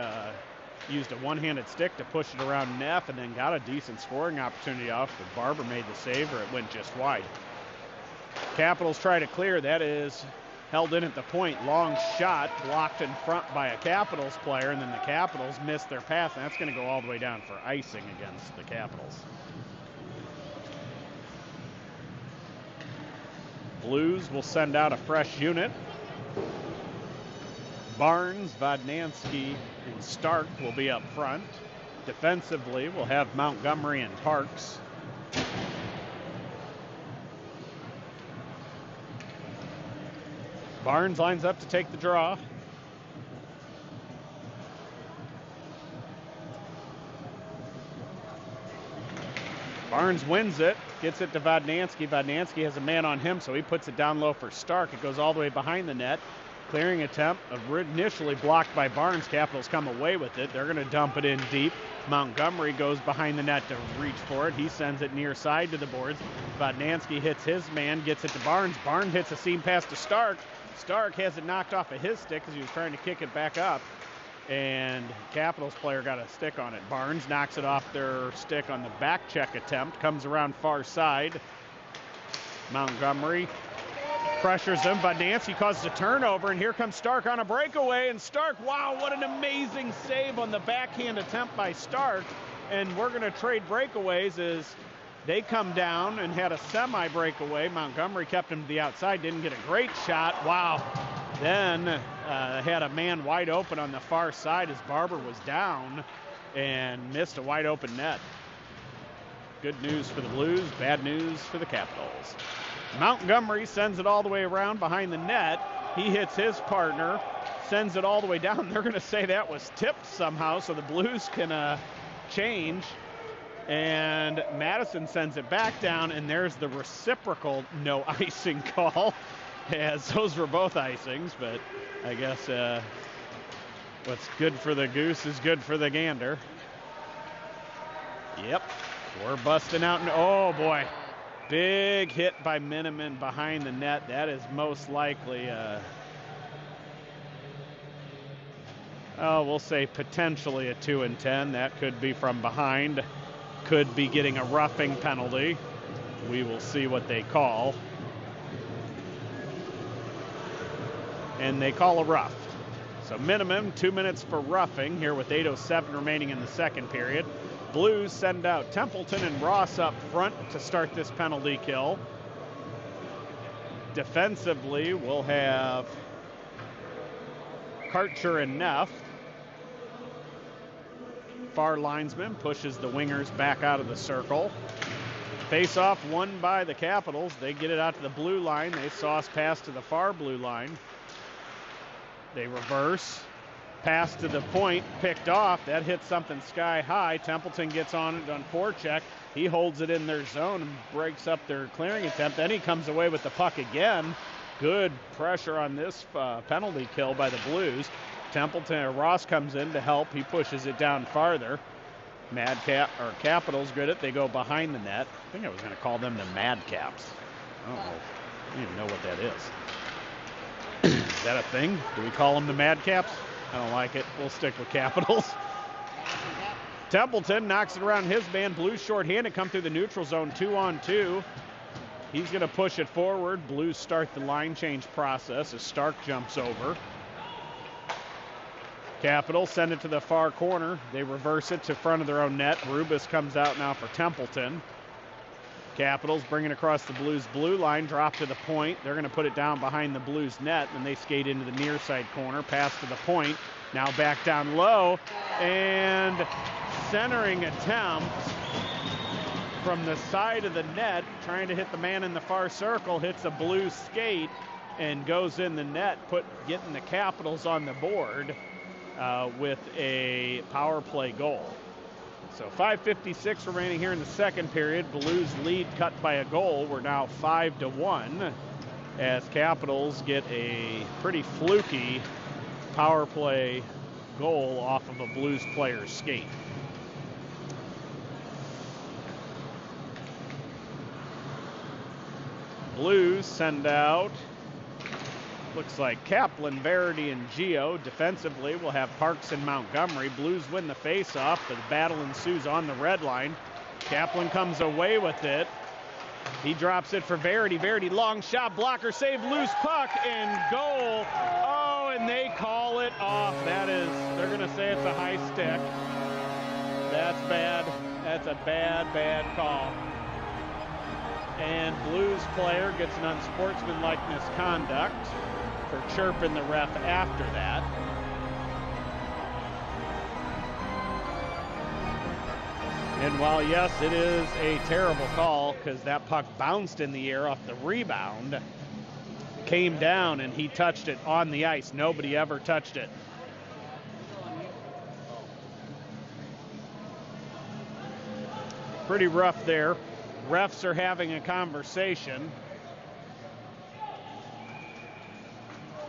used a one-handed stick to push it around Neff and then got a decent scoring opportunity off, but Barber made the save, or it went just wide. Capitals try to clear. That is held in at the point. Long shot blocked in front by a Capitals player, and then the Capitals missed their pass, and that's going to go all the way down for icing against the Capitals. Blues will send out a fresh unit. Barnes, Vodnansky, and Stark will be up front. Defensively, we'll have Montgomery and Parks. Barnes lines up to take the draw. Barnes wins it, gets it to Vodnansky. Vodnansky has a man on him, so he puts it down low for Stark. It goes all the way behind the net. Clearing attempt, initially blocked by Barnes. Capitals come away with it. They're going to dump it in deep. Montgomery goes behind the net to reach for it. He sends it near side to the boards. Vodnansky hits his man, gets it to Barnes. Barnes hits a seam pass to Stark. Stark has it knocked off of his stick because he was trying to kick it back up. And Capitals player got a stick on it. Barnes knocks it off their stick on the back check attempt. Comes around far side. Montgomery pressures him. Vodnansky causes a turnover, and here comes Stark on a breakaway. And Stark, wow, what an amazing save on the backhand attempt by Stark. And we're going to trade breakaways as they come down and had a semi-breakaway. Montgomery kept him to the outside, didn't get a great shot. Wow. Then had a man wide open on the far side as Barber was down and missed a wide open net. Good news for the Blues, bad news for the Capitals. Montgomery sends it all the way around behind the net. He hits his partner, sends it all the way down. They're going to say that was tipped somehow so the Blues can change. And Madison sends it back down, and there's the reciprocal no icing call, as those were both icings, but I guess What's good for the goose is good for the gander. Yep, we're busting out. Oh, boy. Big hit by Miniman behind the net. That is most likely, we'll say potentially a 2 and 10. That could be from behind. Could be getting a roughing penalty. We will see what they call. And they call a rough. So minimum 2 minutes for roughing here with 8:07 remaining in the second period. Blues send out Templeton and Ross up front to start this penalty kill. Defensively, we'll have Karcher and Neff. Far linesman pushes the wingers back out of the circle. Face-off won by the Capitals. They get it out to the blue line. They sauce pass to the far blue line. They reverse. Pass to the point, picked off. That hits something sky high. Templeton gets on it on forecheck. He holds it in their zone and breaks up their clearing attempt. Then he comes away with the puck again. Good pressure on this penalty kill by the Blues. Ross comes in to help. He pushes it down farther. Capitals get it. They go behind the net. I think I was going to call them the Madcaps. I don't even know what that is. Is that a thing? Do we call them the Madcaps? I don't like it. We'll stick with Capitals. Templeton knocks it around his man. Blues shorthanded, come through the neutral zone, 2-on-2. He's going to push it forward. Blues start the line change process as Stark jumps over. Capitals send it to the far corner. They reverse it to front of their own net. Rubis comes out now for Templeton. Capitals bring it across the Blues blue line, drop to the point. They're going to put it down behind the Blues net, and they skate into the near side corner, pass to the point. Now back down low, and centering attempt from the side of the net, trying to hit the man in the far circle, hits a Blues skate and goes in the net, getting the Capitals on the board with a power play goal. So 5:56 remaining here in the second period. Blues lead cut by a goal. We're now 5-1 as Capitals get a pretty fluky power play goal off of a Blues player's skate. Blues send out, looks like Kaplan, Verity, and Gio. Defensively, we'll have Parks and Montgomery. Blues win the faceoff. The battle ensues on the red line. Kaplan comes away with it. He drops it for Verity. Verity, long shot, blocker save, loose puck, and goal. Oh, and they call it off. They're going to say it's a high stick. That's bad. That's a bad call. And Blues player gets an unsportsmanlike misconduct for chirping the ref after that. And while, yes, it is a terrible call because that puck bounced in the air off the rebound, came down, and he touched it on the ice. Nobody ever touched it. Pretty rough there. Refs are having a conversation.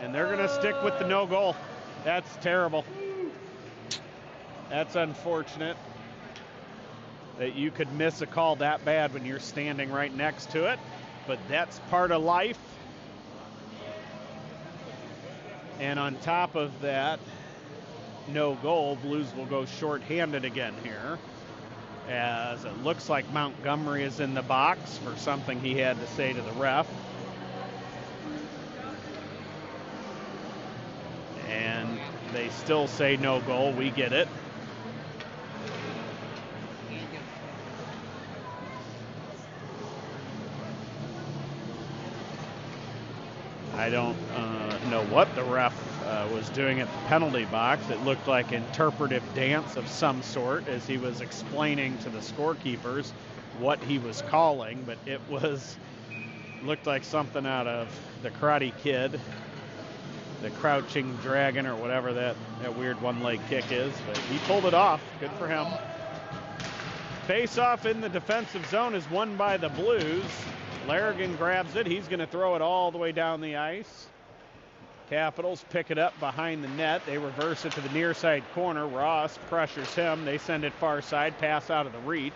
And they're going to stick with the no goal. That's terrible. That's unfortunate that you could miss a call that bad when you're standing right next to it. But that's part of life. And on top of that, no goal, Blues will go shorthanded again here, as it looks like Montgomery is in the box for something he had to say to the ref. And they still say no goal. We get it. I don't know what the ref was doing at the penalty box. It looked like interpretive dance of some sort as he was explaining to the scorekeepers what he was calling, but it looked like something out of the Karate Kid, the crouching dragon, or whatever that weird one-leg kick is, but he pulled it off. Good for him. Face-off in the defensive zone is won by the Blues. Larrigan grabs it. He's going to throw it all the way down the ice. Capitals pick it up behind the net. They reverse it to the near side corner. Ross pressures him. They send it far side, pass out of the reach.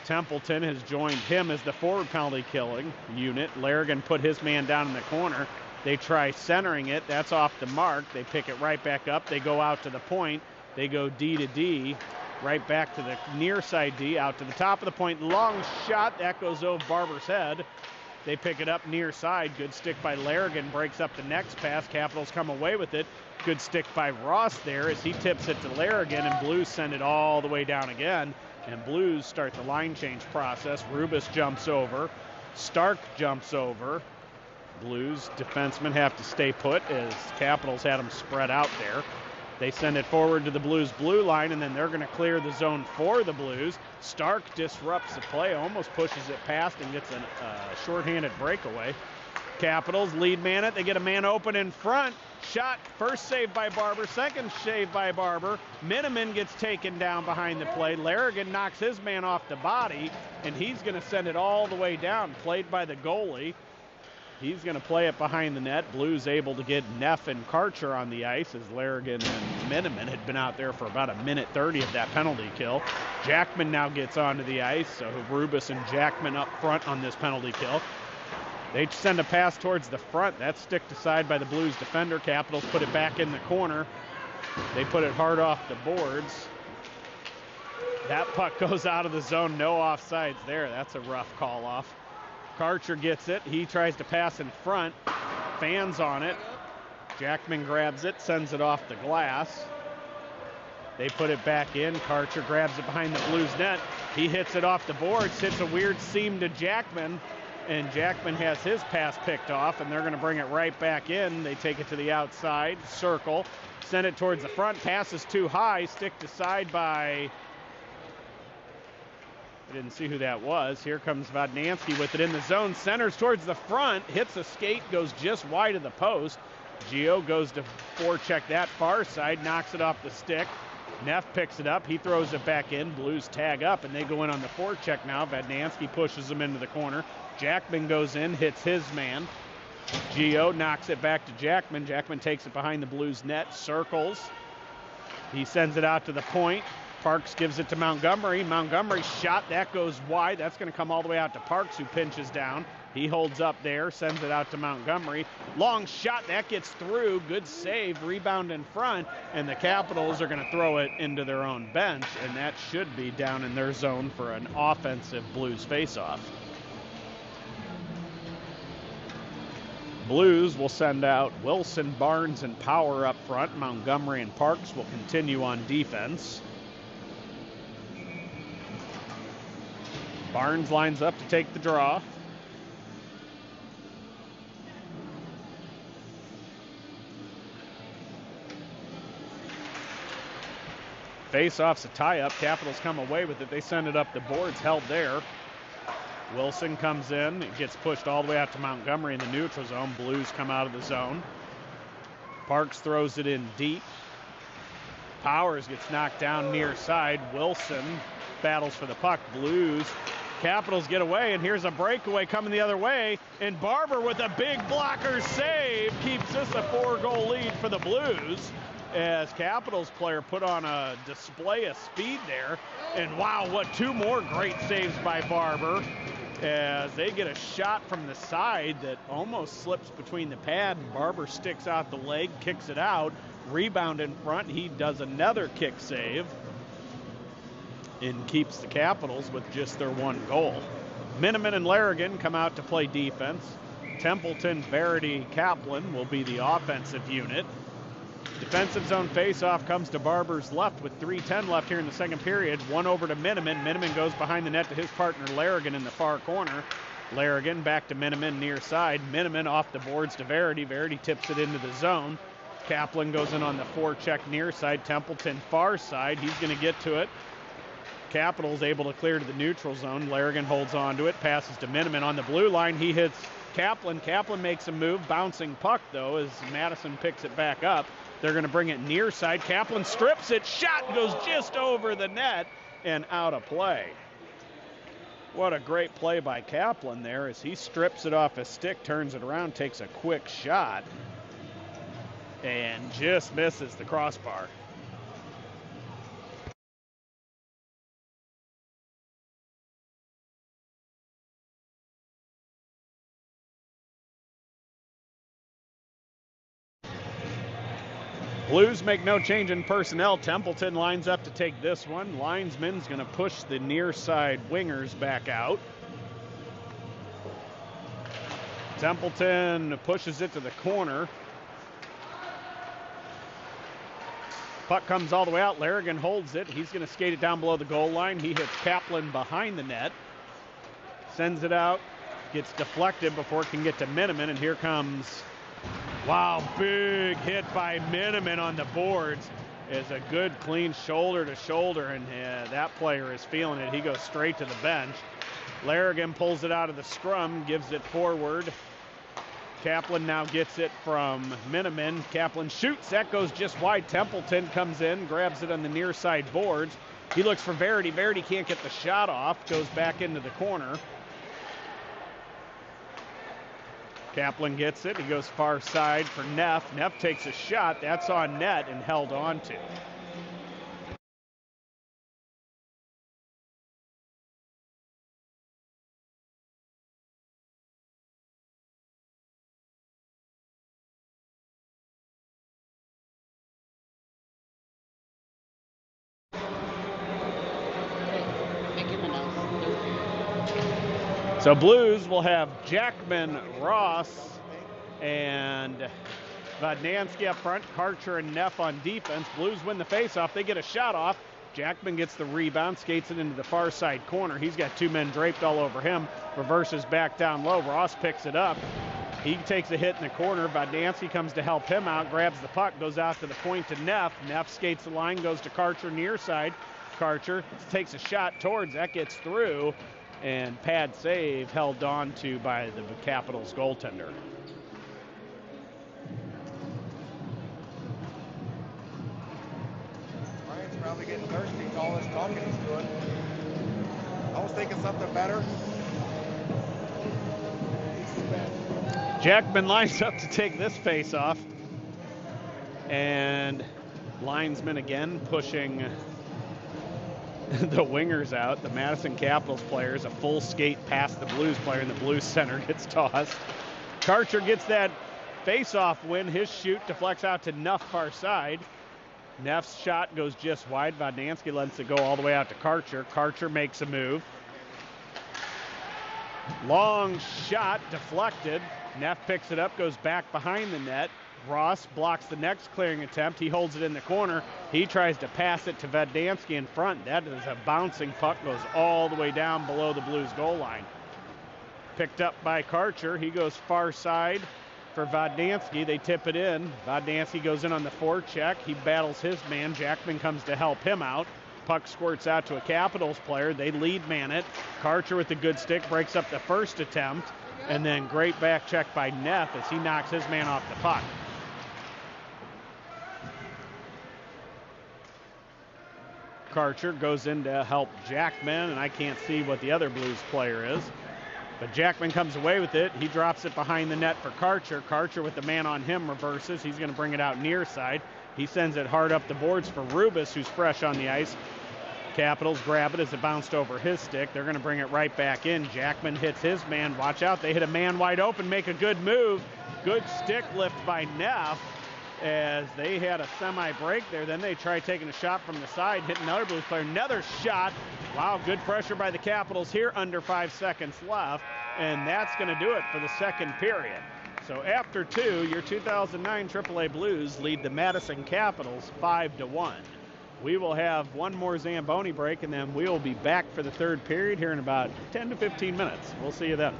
Templeton has joined him as the forward penalty killing unit. Larrigan put his man down in the corner. They try centering it. That's off the mark. They pick it right back up. They go out to the point. They go D to D, right back to the near side D, out to the top of the point. Long shot. That goes over Barber's head. They pick it up near side. Good stick by Larrigan. Breaks up the next pass. Capitals come away with it. Good stick by Ross there as he tips it to Larrigan, and Blues send it all the way down again. And Blues start the line change process. Rubis jumps over. Stark jumps over. Blues defensemen have to stay put as Capitals had them spread out there. They send it forward to the Blues blue line, and then they're going to clear the zone for the Blues. Stark disrupts the play, almost pushes it past and gets a shorthanded breakaway. Capitals lead man it. They get a man open in front. Shot, first save by Barber, second save by Barber. Miniman gets taken down behind the play. Larrigan knocks his man off the body, and he's going to send it all the way down, played by the goalie. He's going to play it behind the net. Blues able to get Neff and Karcher on the ice as Larrigan and Miniman had been out there for about a minute 30 of that penalty kill. Jackman now gets onto the ice, so Rubis and Jackman up front on this penalty kill. They send a pass towards the front. That's sticked aside by the Blues defender. Capitals put it back in the corner. They put it hard off the boards. That puck goes out of the zone. No offsides there. That's a rough call off. Karcher gets it. He tries to pass in front. Fans on it. Jackman grabs it, sends it off the glass. They put it back in. Karcher grabs it behind the Blues net. He hits it off the boards, hits a weird seam to Jackman, and Jackman has his pass picked off, and they're going to bring it right back in. They take it to the outside, circle, send it towards the front. Pass is too high, sticked aside by... I didn't see who that was. Here comes Vodnansky with it in the zone. Centers towards the front. Hits a skate. Goes just wide of the post. Gio goes to forecheck that far side. Knocks it off the stick. Neff picks it up. He throws it back in. Blues tag up, and they go in on the forecheck now. Vodnansky pushes him into the corner. Jackman goes in. Hits his man. Gio knocks it back to Jackman. Jackman takes it behind the Blues net. Circles. He sends it out to the point. Parks gives it to Montgomery. Montgomery's shot, that goes wide. That's going to come all the way out to Parks, who pinches down. He holds up there, sends it out to Montgomery. Long shot, that gets through. Good save, rebound in front, and the Capitals are going to throw it into their own bench, and that should be down in their zone for an offensive Blues faceoff. Blues will send out Wilson, Barnes, and Power up front. Montgomery and Parks will continue on defense. Barnes lines up to take the draw. Face-off's a tie-up. Capitals come away with it. They send it up the boards, held there. Wilson comes in. It gets pushed all the way out to Montgomery in the neutral zone. Blues come out of the zone. Parks throws it in deep. Powers gets knocked down near side. Wilson battles for the puck. Blues. Capitals get away, and here's a breakaway coming the other way, and Barber with a big blocker save keeps this a 4-goal lead for the Blues as Capitals player put on a display of speed there. And wow, what two more great saves by Barber as they get a shot from the side that almost slips between the pad, and Barber sticks out the leg, kicks it out, rebound in front. He does another kick save and keeps the Capitals with just their one goal. Miniman and Larrigan come out to play defense. Templeton, Verity, Kaplan will be the offensive unit. Defensive zone faceoff comes to Barber's left with 3:10 left here in the second period. One over to Miniman. Miniman goes behind the net to his partner Larrigan in the far corner. Larrigan back to Miniman near side. Miniman off the boards to Verity. Verity tips it into the zone. Kaplan goes in on the forecheck near side. Templeton far side. He's going to get to it. Capitals able to clear to the neutral zone. Larrigan holds on to it, passes to Miniman on the blue line. He hits Kaplan. Kaplan makes a move, bouncing puck though as Madison picks it back up. They're going to bring it near side. Kaplan strips it. Shot goes just over the net and out of play. What a great play by Kaplan there as he strips it off his stick, turns it around, takes a quick shot. and just misses the crossbar. Blues make no change in personnel. Templeton lines up to take this one. Linesman's going to push the near side wingers back out. Templeton pushes it to the corner. Puck comes all the way out. Larrigan holds it. He's going to skate it down below the goal line. He hits Kaplan behind the net. Sends it out. Gets deflected before it can get to Miniman, and here comes... Wow, big hit by Miniman on the boards. Is a good clean shoulder to shoulder, and that player is feeling it. He goes straight to the bench. Larrigan pulls it out of the scrum, gives it forward. Kaplan now gets it from Miniman. Kaplan shoots, that goes just wide. Templeton comes in, grabs it on the near side boards. He looks for Verity. Verity can't get the shot off, goes back into the corner. Kaplan gets it. He goes far side for Neff. Neff takes a shot. That's on net and held on to. So Blues will have Jackman, Ross, and Vodnansky up front, Karcher and Neff on defense. Blues win the faceoff. They get a shot off. Jackman gets the rebound, skates it into the far side corner. He's got two men draped all over him. Reverses back down low. Ross picks it up. He takes a hit in the corner. Vodnansky comes to help him out, grabs the puck, goes out to the point to Neff. Neff skates the line, goes to Karcher near side. Karcher takes a shot towards, that gets through. And pad save held on to by the Capitals goaltender. Ryan's probably getting thirsty. All this talking he's doing. I was thinking something better. Jackman lines up to take this face off. And linesman again pushing the wingers out. The Madison Capitals players, a full skate past the Blues player, and the Blues center gets tossed. Karcher gets that face-off win. His shoot deflects out to Neff far side. Neff's shot goes just wide. Vodnansky lets it go all the way out to Karcher. Karcher makes a move. Long shot deflected. Neff picks it up, goes back behind the net. Ross blocks the next clearing attempt. He holds it in the corner. He tries to pass it to Vodnansky in front. That is a bouncing puck, goes all the way down below the Blues goal line. Picked up by Karcher. He goes far side for Vodnansky. They tip it in. Vodnansky goes in on the forecheck. He battles his man. Jackman comes to help him out. Puck squirts out to a Capitals player. They lead man it. Karcher with the good stick breaks up the first attempt. And then great back check by Neff as he knocks his man off the puck. Karcher goes in to help Jackman, and I can't see what the other Blues player is. But Jackman comes away with it. He drops it behind the net for Karcher. Karcher with the man on him reverses. He's going to bring it out near side. He sends it hard up the boards for Rubis, who's fresh on the ice. Capitals grab it as it bounced over his stick. They're going to bring it right back in. Jackman hits his man. Watch out. They hit a man wide open. Make a good move. Good stick lift by Neff as they had a semi-break there. Then they tried taking a shot from the side, hit another Blues player. Another shot. Wow, good pressure by the Capitals here. Under 5 seconds left. And that's going to do it for the second period. So after two, your 2009 AAA Blues lead the Madison Capitals 5-1. We will have one more Zamboni break, and then we will be back for the third period here in about 10 to 15 minutes. We'll see you then.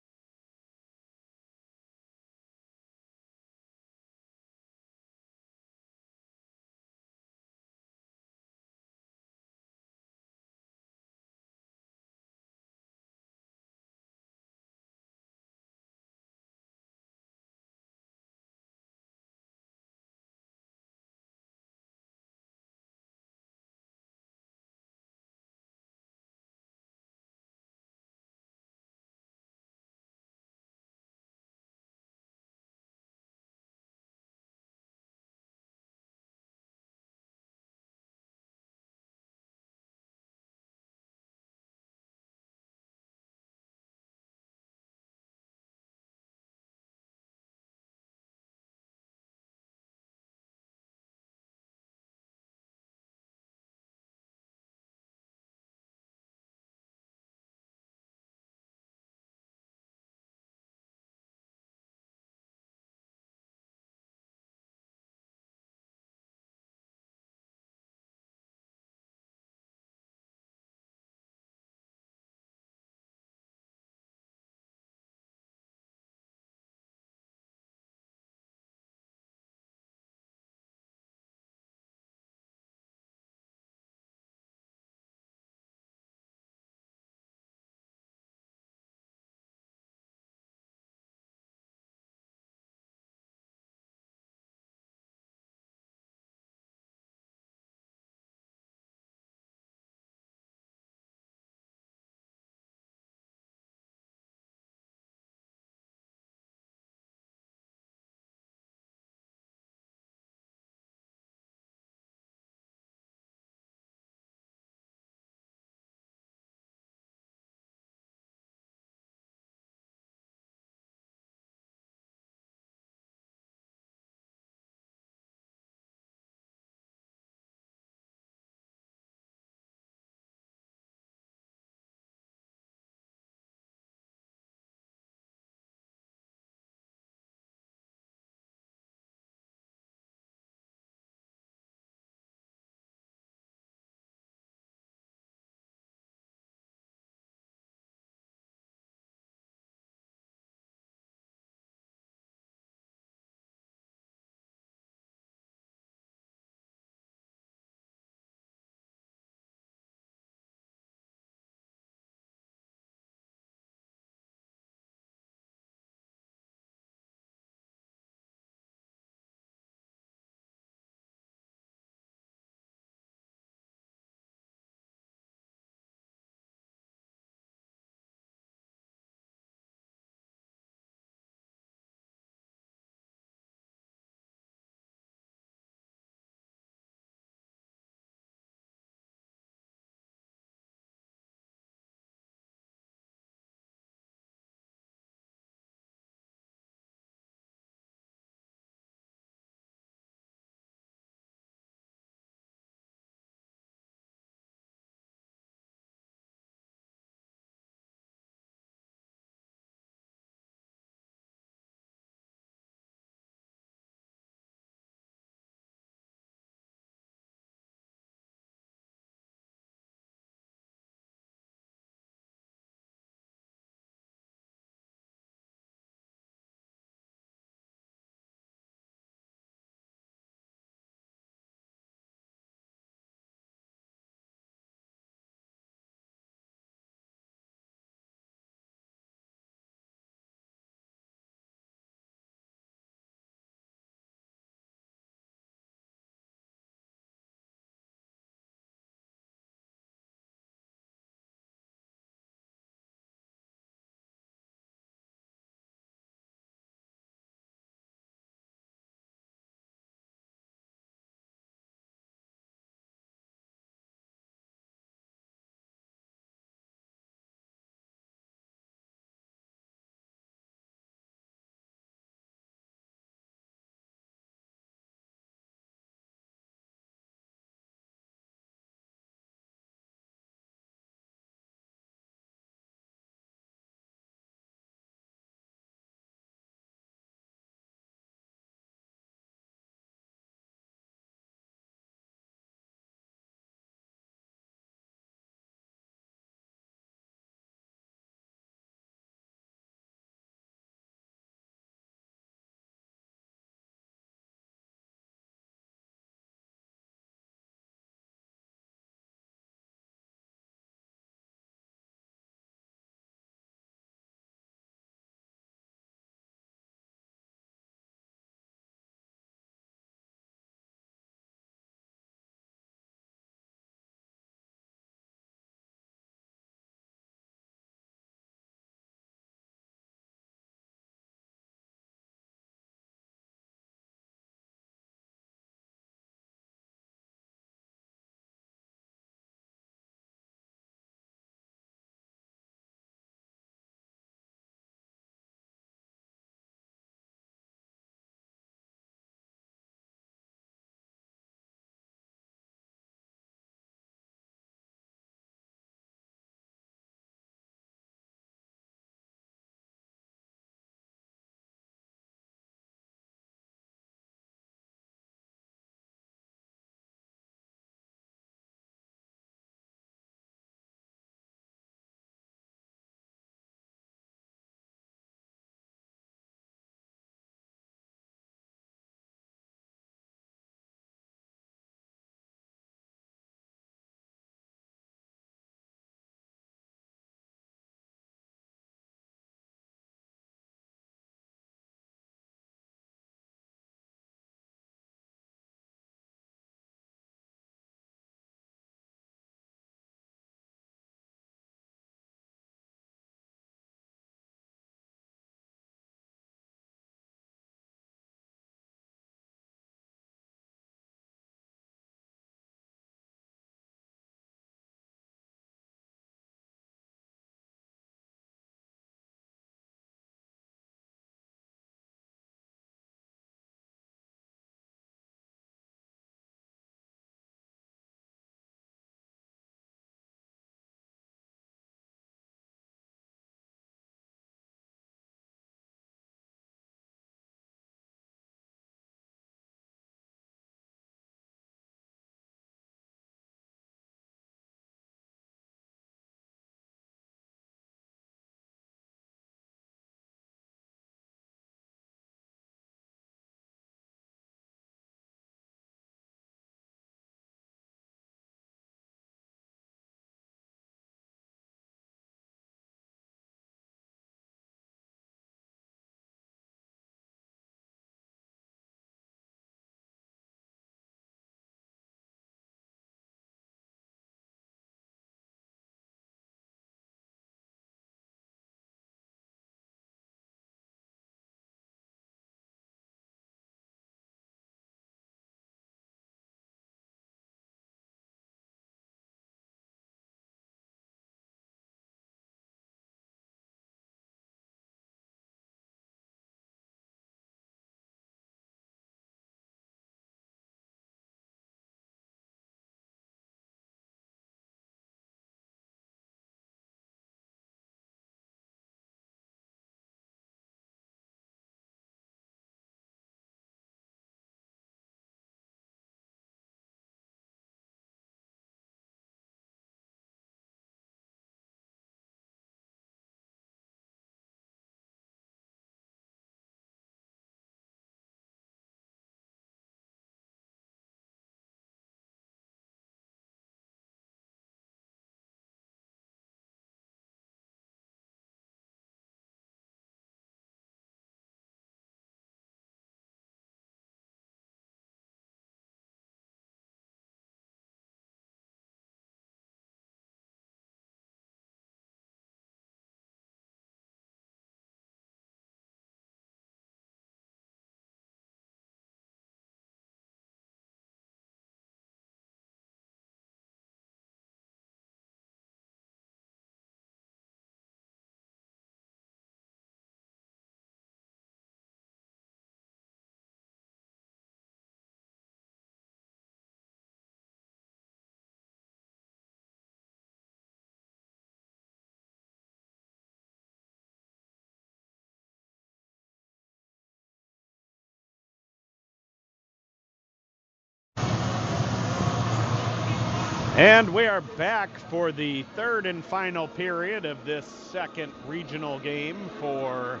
And we are back for the third and final period of this second regional game for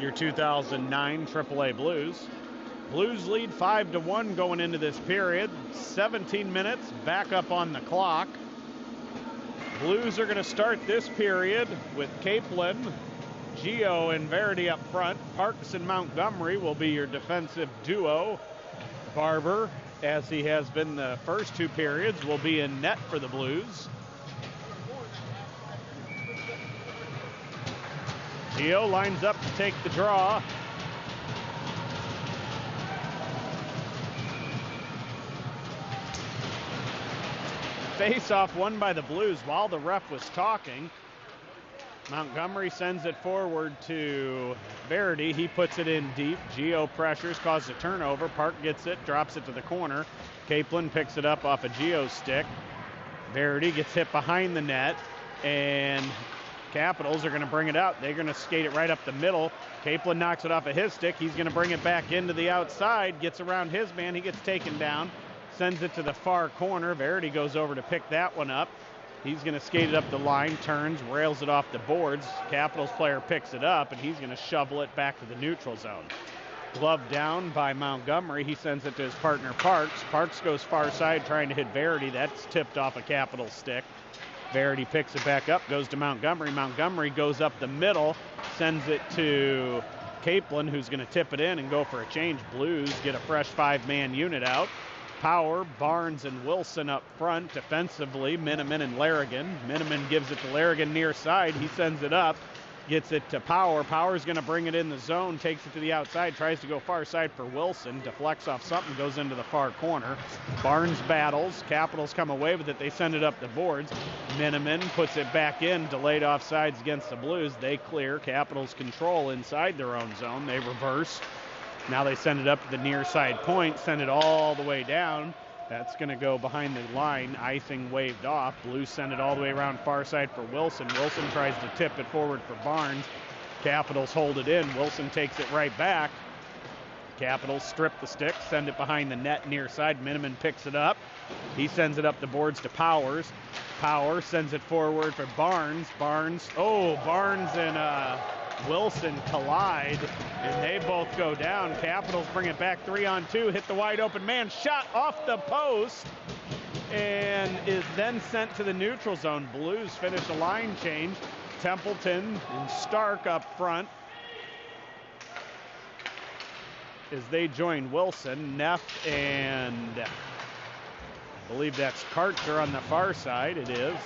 your 2009 AAA Blues. Blues lead 5-1 going into this period. 17 minutes back up on the clock. Blues are going to start this period with Capelin, Gio, and Verity up front. Parks and Montgomery will be your defensive duo. Barber, as he has been the first two periods, will be in net for the Blues. Gio lines up to take the draw. Face-off won by the Blues while the ref was talking. Montgomery sends it forward to Verity. He puts it in deep. Gio pressures, causes a turnover. Park gets it, drops it to the corner. Capelin picks it up off a Gio stick. Verity gets hit behind the net, and Capitals are going to bring it out. They're going to skate it right up the middle. Capelin knocks it off of his stick. He's going to bring it back into the outside, gets around his man. He gets taken down, sends it to the far corner. Verity goes over to pick that one up. He's going to skate it up the line, turns, rails it off the boards. Capitals player picks it up, and he's going to shovel it back to the neutral zone. Glove down by Montgomery. He sends it to his partner, Parks. Parks goes far side trying to hit Verity. That's tipped off a Capitals stick. Verity picks it back up, goes to Montgomery. Montgomery goes up the middle, sends it to Capelin, who's going to tip it in and go for a change. Blues get a fresh five-man unit out. Power, Barnes, and Wilson up front. Defensively, Miniman and Larrigan. Miniman gives it to Larrigan near side. He sends it up, gets it to Power. Power's going to bring it in the zone, takes it to the outside, tries to go far side for Wilson. Deflects off something, goes into the far corner. Barnes battles. Capitals come away with it. They send it up the boards. Miniman puts it back in, delayed offsides against the Blues. They clear. Capitals control inside their own zone. They reverse. Now they send it up to the near side point, send it all the way down. That's going to go behind the line. Icing waved off. Blues send it all the way around far side for Wilson. Wilson tries to tip it forward for Barnes. Capitals hold it in. Wilson takes it right back. Capitals strip the stick, send it behind the net near side. Miniman picks it up. He sends it up the boards to Powers. Power sends it forward for Barnes. Barnes and Wilson collide, and they both go down. Capitals bring it back 3-on-2, hit the wide open man, shot off the post, and is then sent to the neutral zone. Blues finish a line change. Templeton and Stark up front as they join Wilson. Neff and I believe that's Karcher on the far side. It is.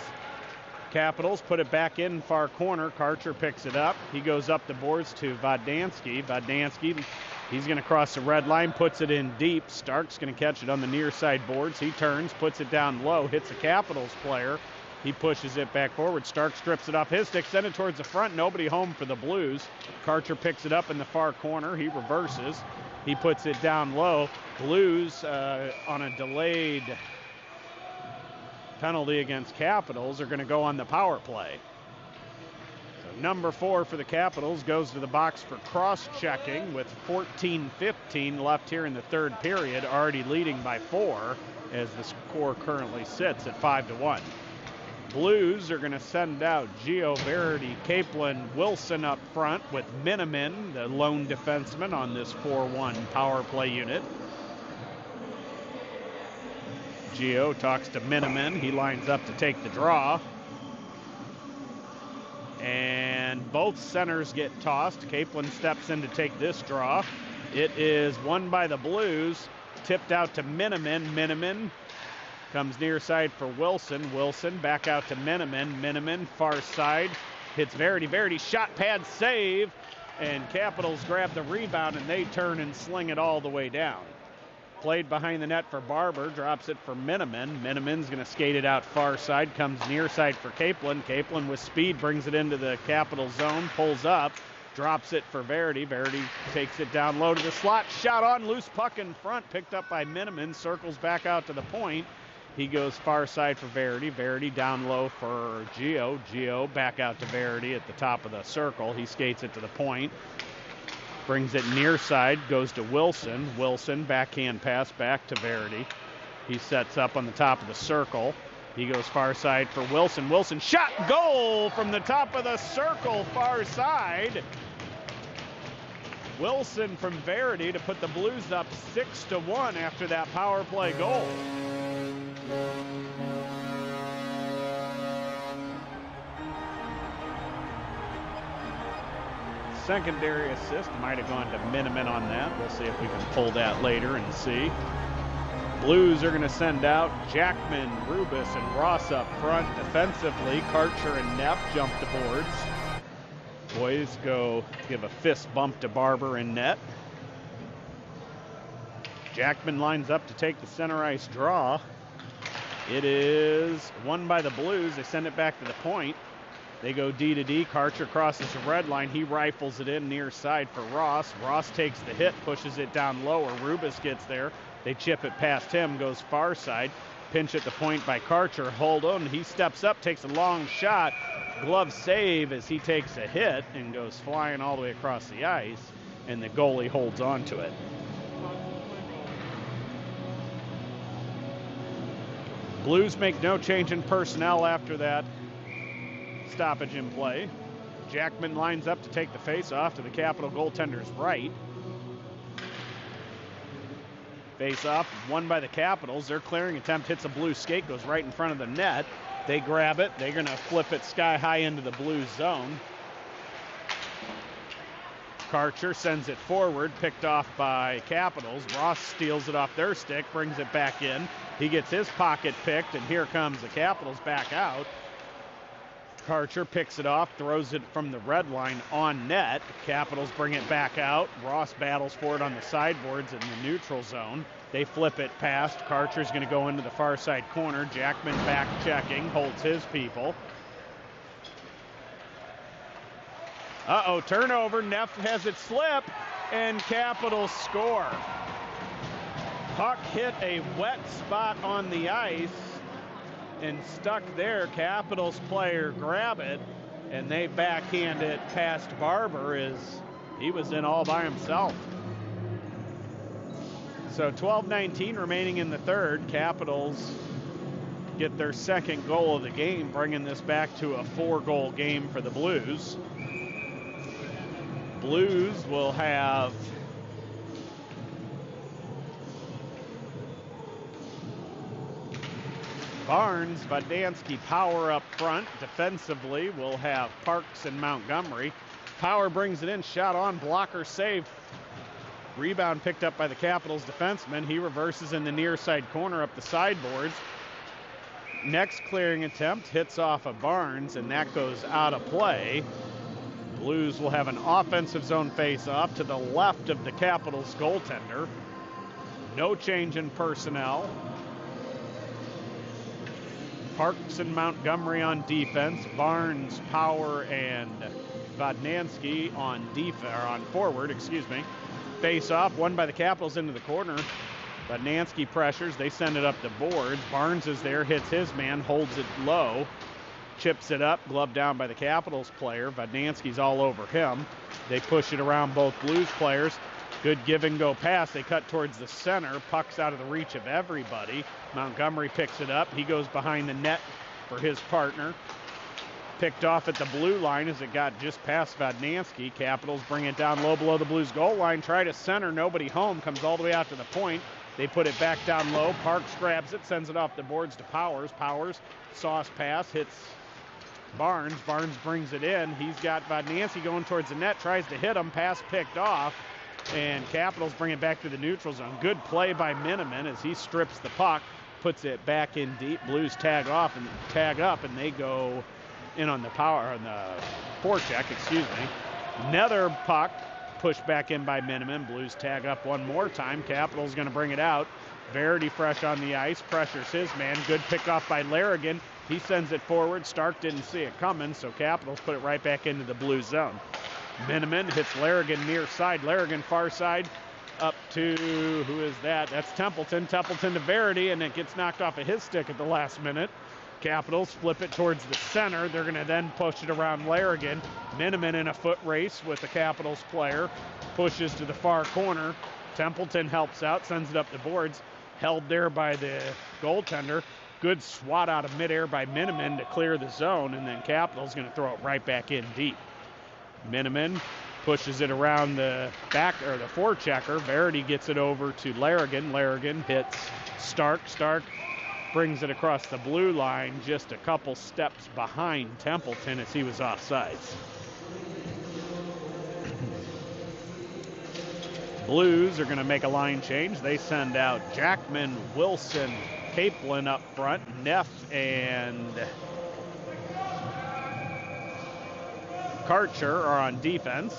Capitals put it back in far corner. Karcher picks it up. He goes up the boards to Vodansky. Vodansky, he's going to cross the red line, puts it in deep. Stark's going to catch it on the near side boards. He turns, puts it down low, hits a Capitals player. He pushes it back forward. Stark strips it off his stick, send it towards the front. Nobody home for the Blues. Karcher picks it up in the far corner. He reverses. He puts it down low. Blues on a delayed penalty against Capitals are going to go on the power play. So number 4 for the Capitals goes to the box for cross-checking with 14:15 left here in the third period, already leading by 4 as the score currently sits at 5-1. Blues are going to send out Gio, Verity, Capelin, Wilson up front with Miniman, the lone defenseman on this 4-1 power play unit. Gio talks to Miniman. He lines up to take the draw. And both centers get tossed. Capelin steps in to take this draw. It is won by the Blues. Tipped out to Miniman. Miniman comes near side for Wilson. Wilson back out to Miniman. Miniman far side. Hits Verity. Verity shot pad save. And Capitals grab the rebound and they turn and sling it all the way down. Played behind the net for Barber, drops it for Miniman. Miniman's going to skate it out far side, comes near side for Capelin. Capelin with speed brings it into the Capital zone, pulls up, drops it for Verity. Verity takes it down low to the slot, shot on, loose puck in front, picked up by Miniman, circles back out to the point. He goes far side for Verity. Verity down low for Gio. Gio back out to Verity at the top of the circle. He skates it to the point. Brings it near side, goes to Wilson. Wilson, backhand pass back to Verity. He sets up on the top of the circle. He goes far side for Wilson. Wilson shot, goal from the top of the circle, far side. Wilson from Verity to put the Blues up 6-1 after that power play goal. Secondary assist might have gone to Miniman on that. We'll see if we can pull that later and see. Blues are going to send out Jackman, Rubus, and Ross up front defensively. Karcher and Neff jump the boards. Boys go give a fist bump to Barber in net. Jackman lines up to take the center ice draw. It is won by the Blues. They send it back to the point. They go D to D. Karcher crosses the red line. He rifles it in near side for Ross. Ross takes the hit, pushes it down lower. Rubus gets there. They chip it past him, goes far side. Pinch at the point by Karcher. Hold on. He steps up, takes a long shot. Glove save as he takes a hit and goes flying all the way across the ice, and the goalie holds on to it. Blues make no change in personnel after that stoppage in play. Jackman lines up to take the face-off to the Capital goaltender's right. Face-off won by the Capitals. Their clearing attempt hits a Blue skate, goes right in front of the net. They grab it. They're going to flip it sky high into the Blues zone. Karcher sends it forward, picked off by Capitals. Ross steals it off their stick, brings it back in. He gets his pocket picked, and here comes the Capitals back out. Karcher picks it off, throws it from the red line on net. Capitals bring it back out. Ross battles for it on the sideboards in the neutral zone. They flip it past. Karcher's going to go into the far side corner. Jackman back checking, holds his people. Turnover. Neff has it slip, and Capitals score. Puck hit a wet spot on the ice and stuck there. Capitals player grab it, and they backhand it past Barber as he was in all by himself. So 12:19 remaining in the third. Capitals get their second goal of the game, bringing this back to a 4-goal game for the Blues. Blues will have Barnes, Vodnansky, Power up front. Defensively, we'll have Parks and Montgomery. Power brings it in, shot on, blocker save. Rebound picked up by the Capitals defenseman. He reverses in the near side corner up the sideboards. Next clearing attempt hits off of Barnes, and that goes out of play. Blues will have an offensive zone face-off to the left of the Capitals goaltender. No change in personnel. Parks and Montgomery on defense. Barnes, Power, and Vodnansky on forward. Face-off, won by the Capitals into the corner. Vodnansky pressures. They send it up the boards. Barnes is there, hits his man, holds it low, chips it up, glove down by the Capitals player. Vodnansky's all over him. They push it around both Blues players. Good give and go pass. They cut towards the center. Puck's out of the reach of everybody. Montgomery picks it up. He goes behind the net for his partner. Picked off at the blue line as it got just past Vodnansky. Capitals bring it down low below the Blues goal line. Try to center. Nobody home. Comes all the way out to the point. They put it back down low. Parks grabs it. Sends it off the boards to Powers. Powers, sauce pass. Hits Barnes. Barnes brings it in. He's got Vodnansky going towards the net. Tries to hit him. Pass picked off. And Capitals bring it back to the neutral zone. Good play by Miniman as he strips the puck, puts it back in deep. Blues tag up, and they go in on the forecheck. Another puck pushed back in by Miniman. Blues tag up one more time. Capitals going to bring it out. Verity fresh on the ice, pressures his man. Good pick off by Larrigan. He sends it forward. Stark didn't see it coming, so Capitals put it right back into the Blues zone. Miniman hits Larrigan near side. Larrigan far side up to, who is that? That's Templeton. Templeton to Verity, and it gets knocked off of his stick at the last minute. Capitals flip it towards the center. They're going to then push it around Larrigan. Miniman in a foot race with the Capitals player. Pushes to the far corner. Templeton helps out, sends it up the boards. Held there by the goaltender. Good swat out of midair by Miniman to clear the zone, and then Capital's going to throw it right back in deep. Miniman pushes it around the back or the forechecker. Verity gets it over to Larrigan. Larrigan hits Stark. Stark brings it across the blue line just a couple steps behind Templeton as he was offsides. Blues are going to make a line change. They send out Jackman, Wilson, Capelin up front. Neff and Karcher are on defense.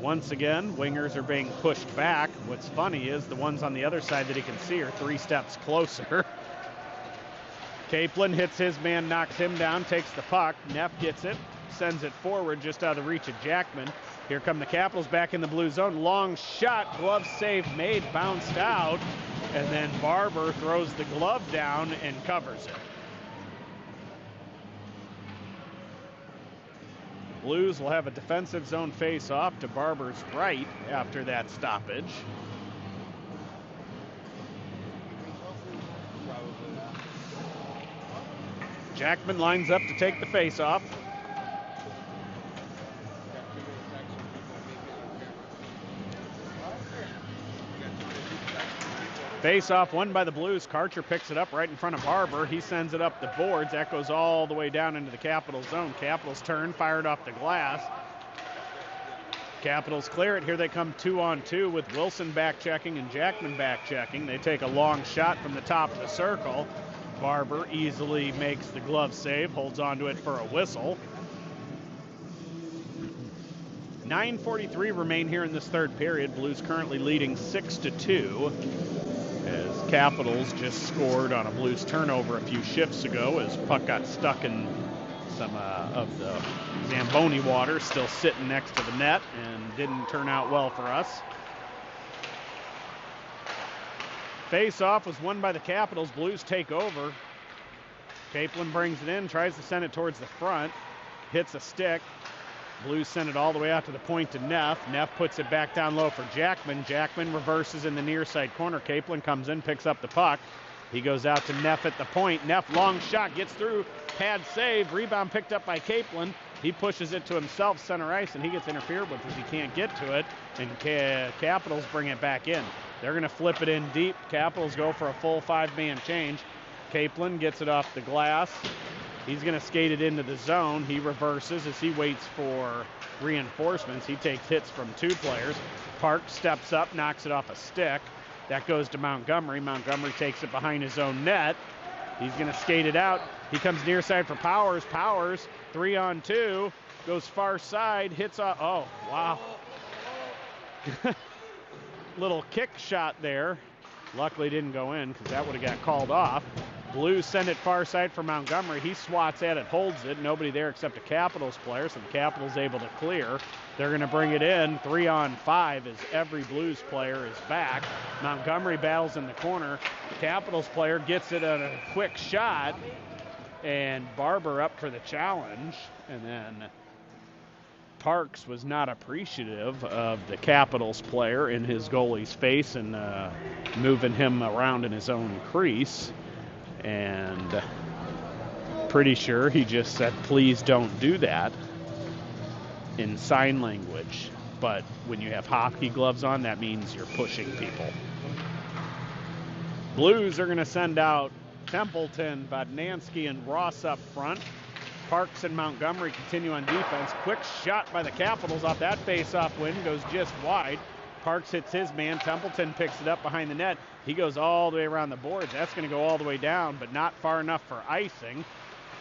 Once again, wingers are being pushed back. What's funny is the ones on the other side that he can see are 3 steps closer. Capelin hits his man, knocks him down, takes the puck. Neff gets it, sends it forward just out of the reach of Jackman. Here come the Capitals back in the blue zone. Long shot, glove save made, bounced out, and then Barber throws the glove down and covers it. Blues will have a defensive zone face-off to Barber's right after that stoppage. Jackman lines up to take the face-off. Face-off won by the Blues. Karcher picks it up right in front of Barber. He sends it up the boards. That goes all the way down into the Capitals zone. Capitals turn, fired off the glass. Capitals clear it. Here they come 2-on-2 with Wilson back checking and Jackman back checking. They take a long shot from the top of the circle. Barber easily makes the glove save, holds onto it for a whistle. 9:43 remain here in this third period. Blues currently leading 6-2 as Capitals just scored on a Blues turnover a few shifts ago as puck got stuck in some of the Zamboni water, still sitting next to the net, and didn't turn out well for us. Face-off was won by the Capitals. Blues take over. Capelin brings it in, tries to send it towards the front, hits a stick. Blues send it all the way out to the point to Neff. Neff puts it back down low for Jackman. Jackman reverses in the near side corner. Capelin comes in, picks up the puck. He goes out to Neff at the point. Neff, long shot, gets through, pad save, rebound picked up by Capelin. He pushes it to himself, center ice, and he gets interfered with as he can't get to it, and Capitals bring it back in. They're going to flip it in deep. Capitals go for a full 5-man change. Capelin gets it off the glass. He's going to skate it into the zone. He reverses as he waits for reinforcements. He takes hits from 2 players. Park steps up, knocks it off a stick. That goes to Montgomery. Montgomery takes it behind his own net. He's going to skate it out. He comes near side for Powers. Powers, 3-on-2, goes far side, hits off. Oh, wow. Little kick shot there. Luckily didn't go in because that would have got called off. Blues send it far side for Montgomery. He swats at it, holds it. Nobody there except a Capitals player, so the Capitals able to clear. They're going to bring it in 3-on-5 as every Blues player is back. Montgomery battles in the corner. Capitals player gets it on a quick shot, and Barber up for the challenge. And then Parks was not appreciative of the Capitals player in his goalie's face and moving him around in his own crease. And pretty sure he just said, please don't do that in sign language. But when you have hockey gloves on, that means you're pushing people. Blues are going to send out Templeton, Vodnansky, and Ross up front. Parks and Montgomery continue on defense. Quick shot by the Capitals off that face-off win, goes just wide. Parks hits his man. Templeton picks it up behind the net. He goes all the way around the boards. That's going to go all the way down, but not far enough for icing.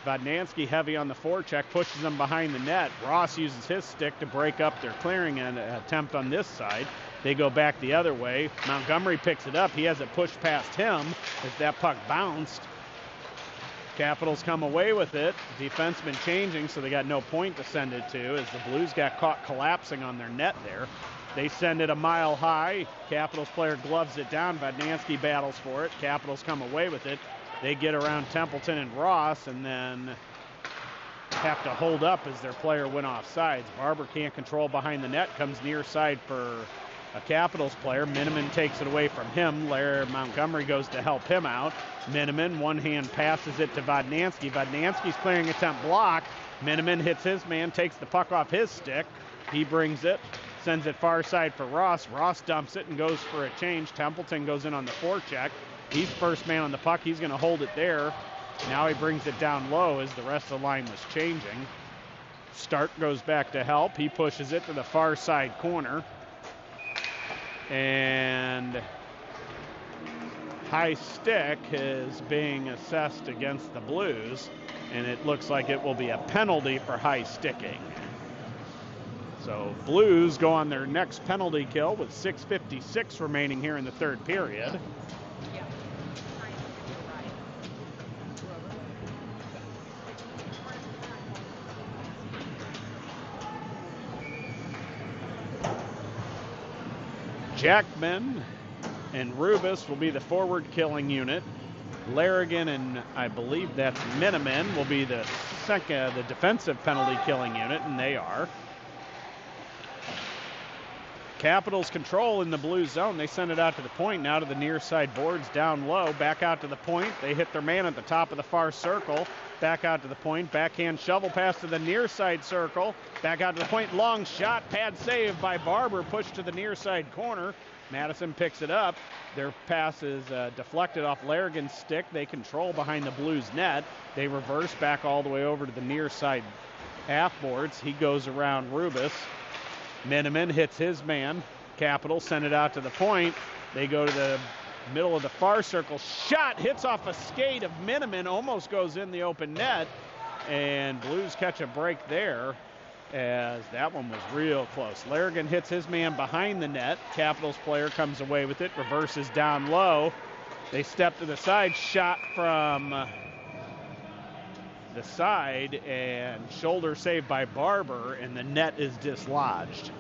Vodnansky heavy on the forecheck, pushes them behind the net. Ross uses his stick to break up their clearing and attempt on this side. They go back the other way. Montgomery picks it up. He has it pushed past him as that puck bounced. Capitals come away with it. Defenseman changing, so they got no point to send it to as the Blues got caught collapsing on their net there. They send it a mile high. Capitals player gloves it down. Vodnansky battles for it. Capitals come away with it. They get around Templeton and Ross and then have to hold up as their player went off sides. Barber can't control behind the net. Comes near side for a Capitals player. Miniman takes it away from him. Montgomery goes to help him out. Miniman, one hand passes it to Vodnansky. Vodnansky's clearing attempt blocked. Miniman hits his man, takes the puck off his stick. He brings it, sends it far side for Ross. Ross dumps it and goes for a change. Templeton goes in on the forecheck. He's first man on the puck. He's going to hold it there. Now he brings it down low as the rest of the line was changing. Stark goes back to help. He pushes it to the far side corner. And high stick is being assessed against the Blues, and it looks like it will be a penalty for high sticking. So Blues go on their next penalty kill with 6:56 remaining here in the third period. Jackman and Rubis will be the forward killing unit. Larrigan and I believe that's Miniman will be the defensive penalty killing unit, and they are. Capitals control in the blue zone. They send it out to the point, now to the near side boards, down low, back out to the point. They hit their man at the top of the far circle, back out to the point, backhand shovel pass to the near side circle, back out to the point, long shot, pad save by Barber, pushed to the near side corner. Madison picks it up. Their pass is deflected off Larrigan's stick. They control behind the Blues net. They reverse back all the way over to the near side half boards. He goes around Rubis. Miniman hits his man. Capitals send it out to the point. They go to the middle of the far circle. Shot hits off a skate of Miniman, almost goes in the open net. And Blues catch a break there, as that one was real close. Larrigan hits his man behind the net. Capitals player comes away with it, reverses down low. They step to the side, shot from the side, and shoulder save by Barber, and the net is dislodged.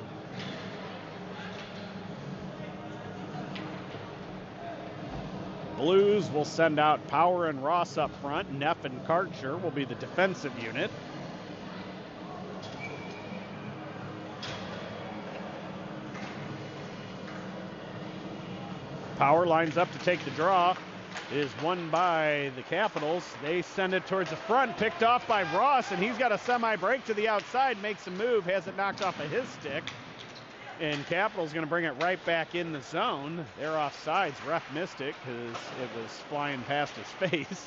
Blues will send out Power and Ross up front. Neff and Karcher will be the defensive unit. Power lines up to take the draw. It is won by the Capitals. They send it towards the front, picked off by Ross, and he's got a semi-break to the outside, makes a move, has it knocked off of his stick. And Capitals going to bring it right back in the zone. They're off sides. Ref missed it because it was flying past his face.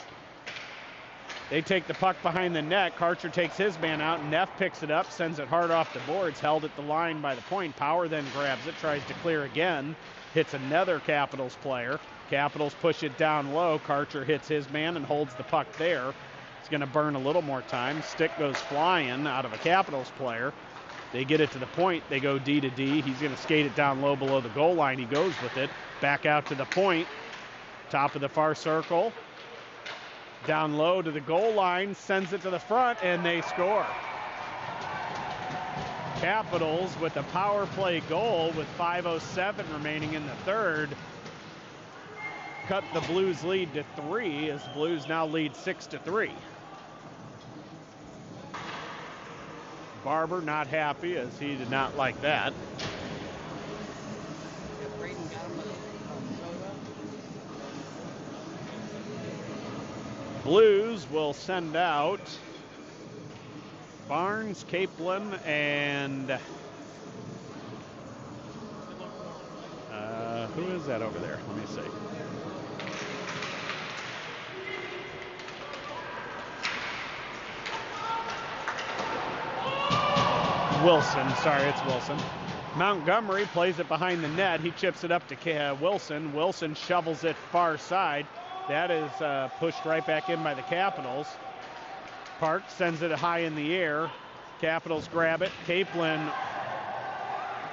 They take the puck behind the net. Karcher takes his man out. Neff picks it up, sends it hard off the boards, held at the line by the point. Power then grabs it, tries to clear again, hits another Capitals player. Capitals push it down low. Karcher hits his man and holds the puck there. It's going to burn a little more time. Stick goes flying out of a Capitals player. They get it to the point. They go D to D. He's going to skate it down low below the goal line. He goes with it. Back out to the point. Top of the far circle. Down low to the goal line. Sends it to the front, and they score. Capitals with a power play goal with 5:07 remaining in the third. Cut the Blues lead to 3 as the Blues now lead 6-3. Barber not happy as he did not like that. Blues will send out Barnes, Capelin, and who is that over there? Let me see. Wilson, sorry, it's Wilson. Montgomery plays it behind the net. He chips it up to Wilson. Wilson shovels it far side. That is pushed right back in by the Capitals. Park sends it high in the air. Capitals grab it. Capelin,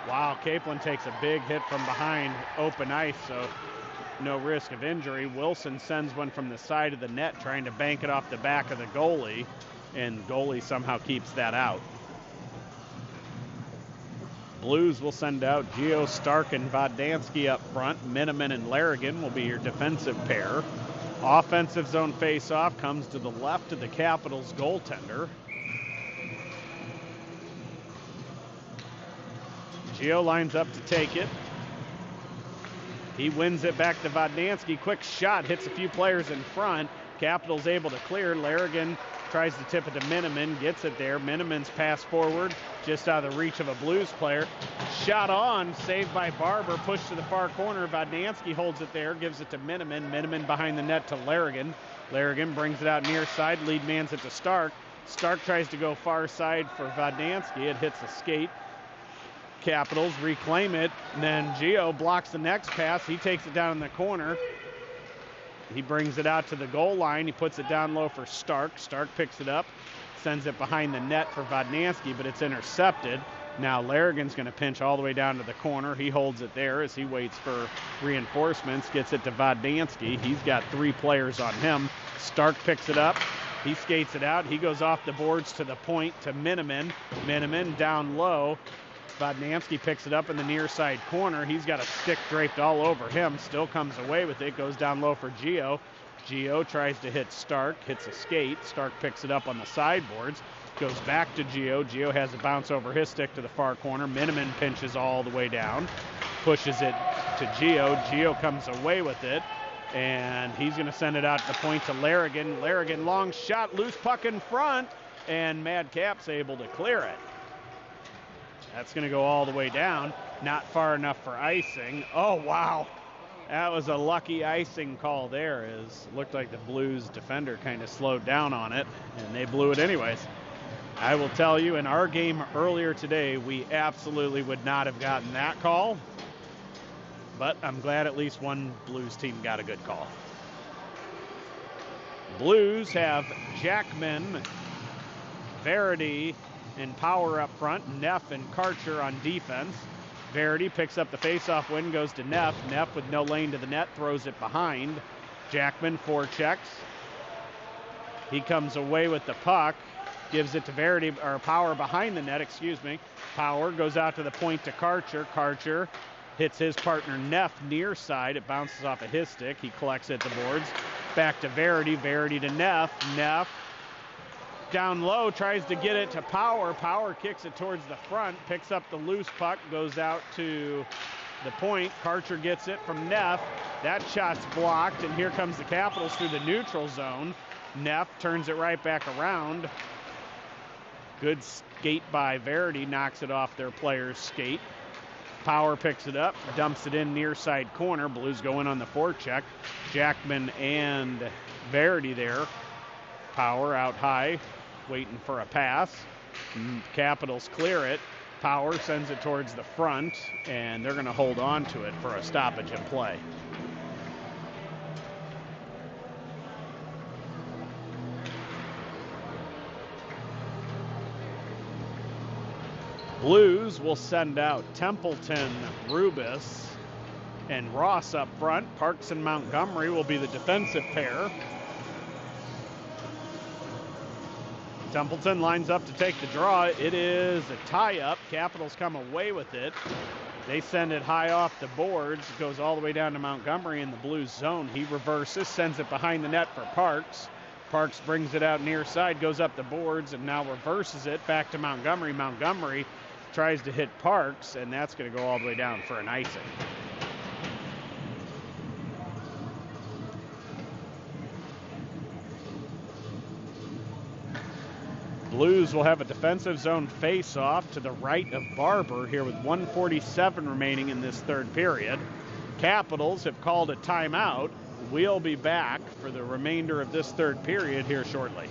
wow, Capelin takes a big hit from behind open ice, so no risk of injury. Wilson sends one from the side of the net, trying to bank it off the back of the goalie, and the goalie somehow keeps that out. Blues will send out Gio, Stark, and Vodnansky up front. Miniman and Larrigan will be your defensive pair. Offensive zone face-off comes to the left of the Capitals goaltender. Gio lines up to take it. He wins it back to Vodnansky. Quick shot, hits a few players in front. Capitals able to clear. Larrigan tries to tip it to Miniman, gets it there. Miniman's pass forward, just out of the reach of a Blues player. Shot on, saved by Barber, pushed to the far corner. Vodnansky holds it there, gives it to Miniman. Miniman behind the net to Larrigan. Larrigan brings it out near side, lead man's it to Stark. Stark tries to go far side for Vodnansky. It hits a skate. Capitals reclaim it, and then Gio blocks the next pass. He takes it down in the corner. He brings it out to the goal line. He puts it down low for Stark. Stark picks it up, sends it behind the net for Vodnansky, but it's intercepted. Now Larrigan's going to pinch all the way down to the corner. He holds it there as he waits for reinforcements, gets it to Vodnansky. He's got 3 players on him. Stark picks it up. He skates it out. He goes off the boards to the point to Miniman. Miniman down low. Vodnansky picks it up in the near side corner. He's got a stick draped all over him. Still comes away with it. Goes down low for Gio. Gio tries to hit Stark. Hits a skate. Stark picks it up on the sideboards. Goes back to Gio. Gio has a bounce over his stick to the far corner. Miniman pinches all the way down. Pushes it to Gio. Gio comes away with it. And he's going to send it out to the point to Larrigan. Larrigan, long shot, loose puck in front. And Madcap's able to clear it. That's going to go all the way down. Not far enough for icing. Oh, wow. That was a lucky icing call there. Looked like the Blues defender kind of slowed down on it, and they blew it anyways. I will tell you, in our game earlier today, we absolutely would not have gotten that call. But I'm glad at least one Blues team got a good call. Blues have Jackman, Verity, and Power up front. Neff and Karcher on defense. Verity picks up the faceoff win, goes to Neff. Neff with no lane to the net, throws it behind. Jackman forechecks. He comes away with the puck, gives it to Verity, or Power behind the net, excuse me. Power goes out to the point to Karcher. Karcher hits his partner Neff near side. It bounces off of his stick. He collects it at the boards. Back to Verity. Verity to Neff. Neff down low, tries to get it to Power. Power kicks it towards the front, picks up the loose puck, goes out to the point. Karcher gets it from Neff. That shot's blocked, and here comes the Capitals through the neutral zone. Neff turns it right back around. Good skate by Verity, knocks it off their player's skate. Power picks it up, dumps it in near side corner. Blues go in on the forecheck. Jackman and Verity there. Power out high, waiting for a pass. Capitals clear it. Power sends it towards the front, and they're going to hold on to it for a stoppage in play. Blues will send out Templeton, Rubis, and Ross up front. Parks and Montgomery will be the defensive pair. Templeton lines up to take the draw. It is a tie-up. Capitals come away with it. They send it high off the boards. It goes all the way down to Montgomery in the Blues zone. He reverses, sends it behind the net for Parks. Parks brings it out near side, goes up the boards, and now reverses it back to Montgomery. Montgomery tries to hit Parks, and that's going to go all the way down for an icing. Blues will have a defensive zone face-off to the right of Barber here with 1:47 remaining in this third period. Capitals have called a timeout. We'll be back for the remainder of this third period here shortly.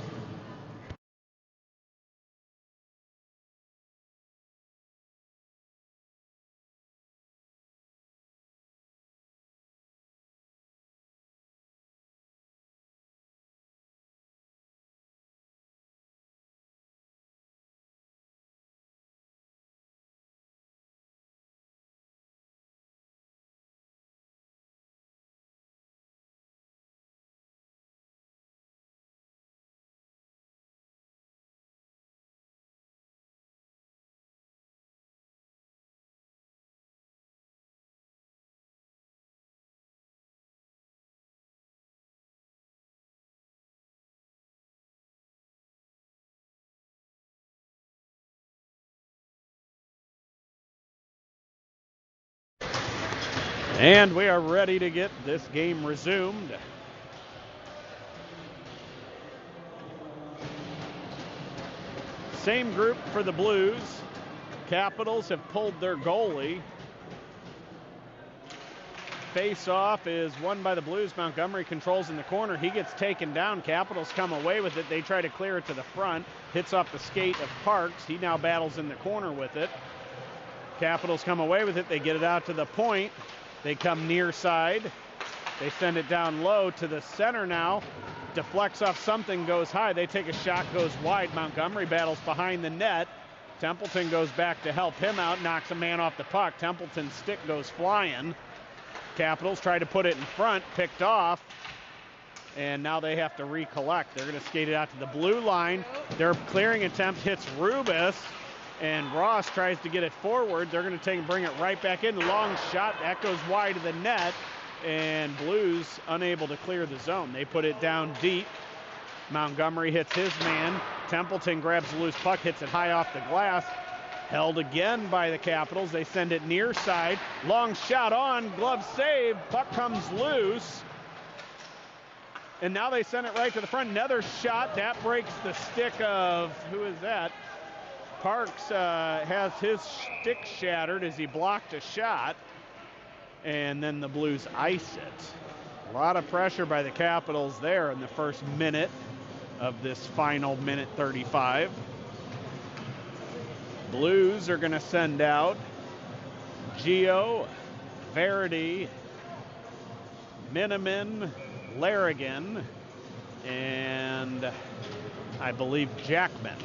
And we are ready to get this game resumed. Same group for the Blues. Capitals have pulled their goalie. Face-off is won by the Blues. Montgomery controls in the corner. He gets taken down. Capitals come away with it. They try to clear it to the front. Hits off the skate of Parks. He now battles in the corner with it. Capitals come away with it. They get it out to the point. They come near side. They send it down low to the center now. Deflects off something, goes high. They take a shot, goes wide. Montgomery battles behind the net. Templeton goes back to help him out, knocks a man off the puck. Templeton's stick goes flying. Capitals try to put it in front, picked off, and now they have to recollect. They're going to skate it out to the blue line. Their clearing attempt hits Rubis, and Ross tries to get it forward. They're going to bring it right back in. Long shot, that goes wide of the net, and Blues unable to clear the zone. They put it down deep. Montgomery hits his man. Templeton grabs the loose puck, hits it high off the glass. Held again by the Capitals. They send it near side. Long shot on, glove save. Puck comes loose. And now they send it right to the front. Another shot. That breaks the stick of, who is that? Parks has his stick shattered as he blocked a shot. And then the Blues ice it. A lot of pressure by the Capitals there in the first minute of this final minute 35. Blues are going to send out Gio, Verity, Miniman, Larrigan, and I believe Jackman.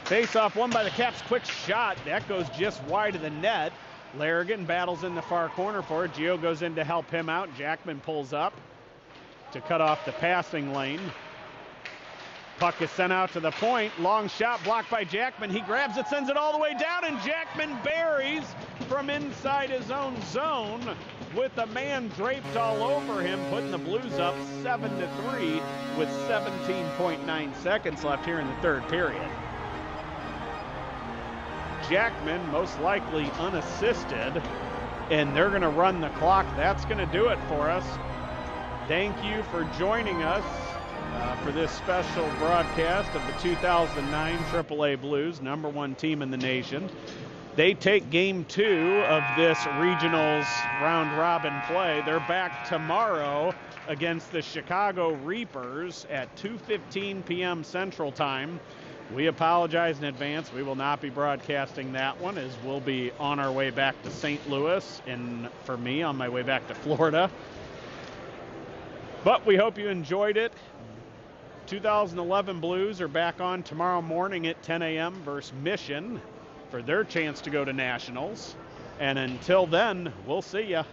Face-off won by the Caps. Quick shot. That goes just wide of the net. Larrigan battles in the far corner for it. Gio goes in to help him out. Jackman pulls up to cut off the passing lane. Puck is sent out to the point. Long shot blocked by Jackman. He grabs it, sends it all the way down, and Jackman buries from inside his own zone with a man draped all over him, putting the Blues up 7-3 with 17.9 seconds left here in the third period. Jackman most likely unassisted, and they're going to run the clock. That's going to do it for us. Thank you for joining us for this special broadcast of the 2009 AAA Blues, #1 team in the nation. They take game 2 of this regionals round robin play. They're back tomorrow against the Chicago Reapers at 2:15 p.m. Central Time. We apologize in advance. We will not be broadcasting that one, as we'll be on our way back to St. Louis, and for me, on my way back to Florida. But we hope you enjoyed it. 2011 Blues are back on tomorrow morning at 10 a.m. versus Mission for their chance to go to Nationals. And until then, we'll see ya.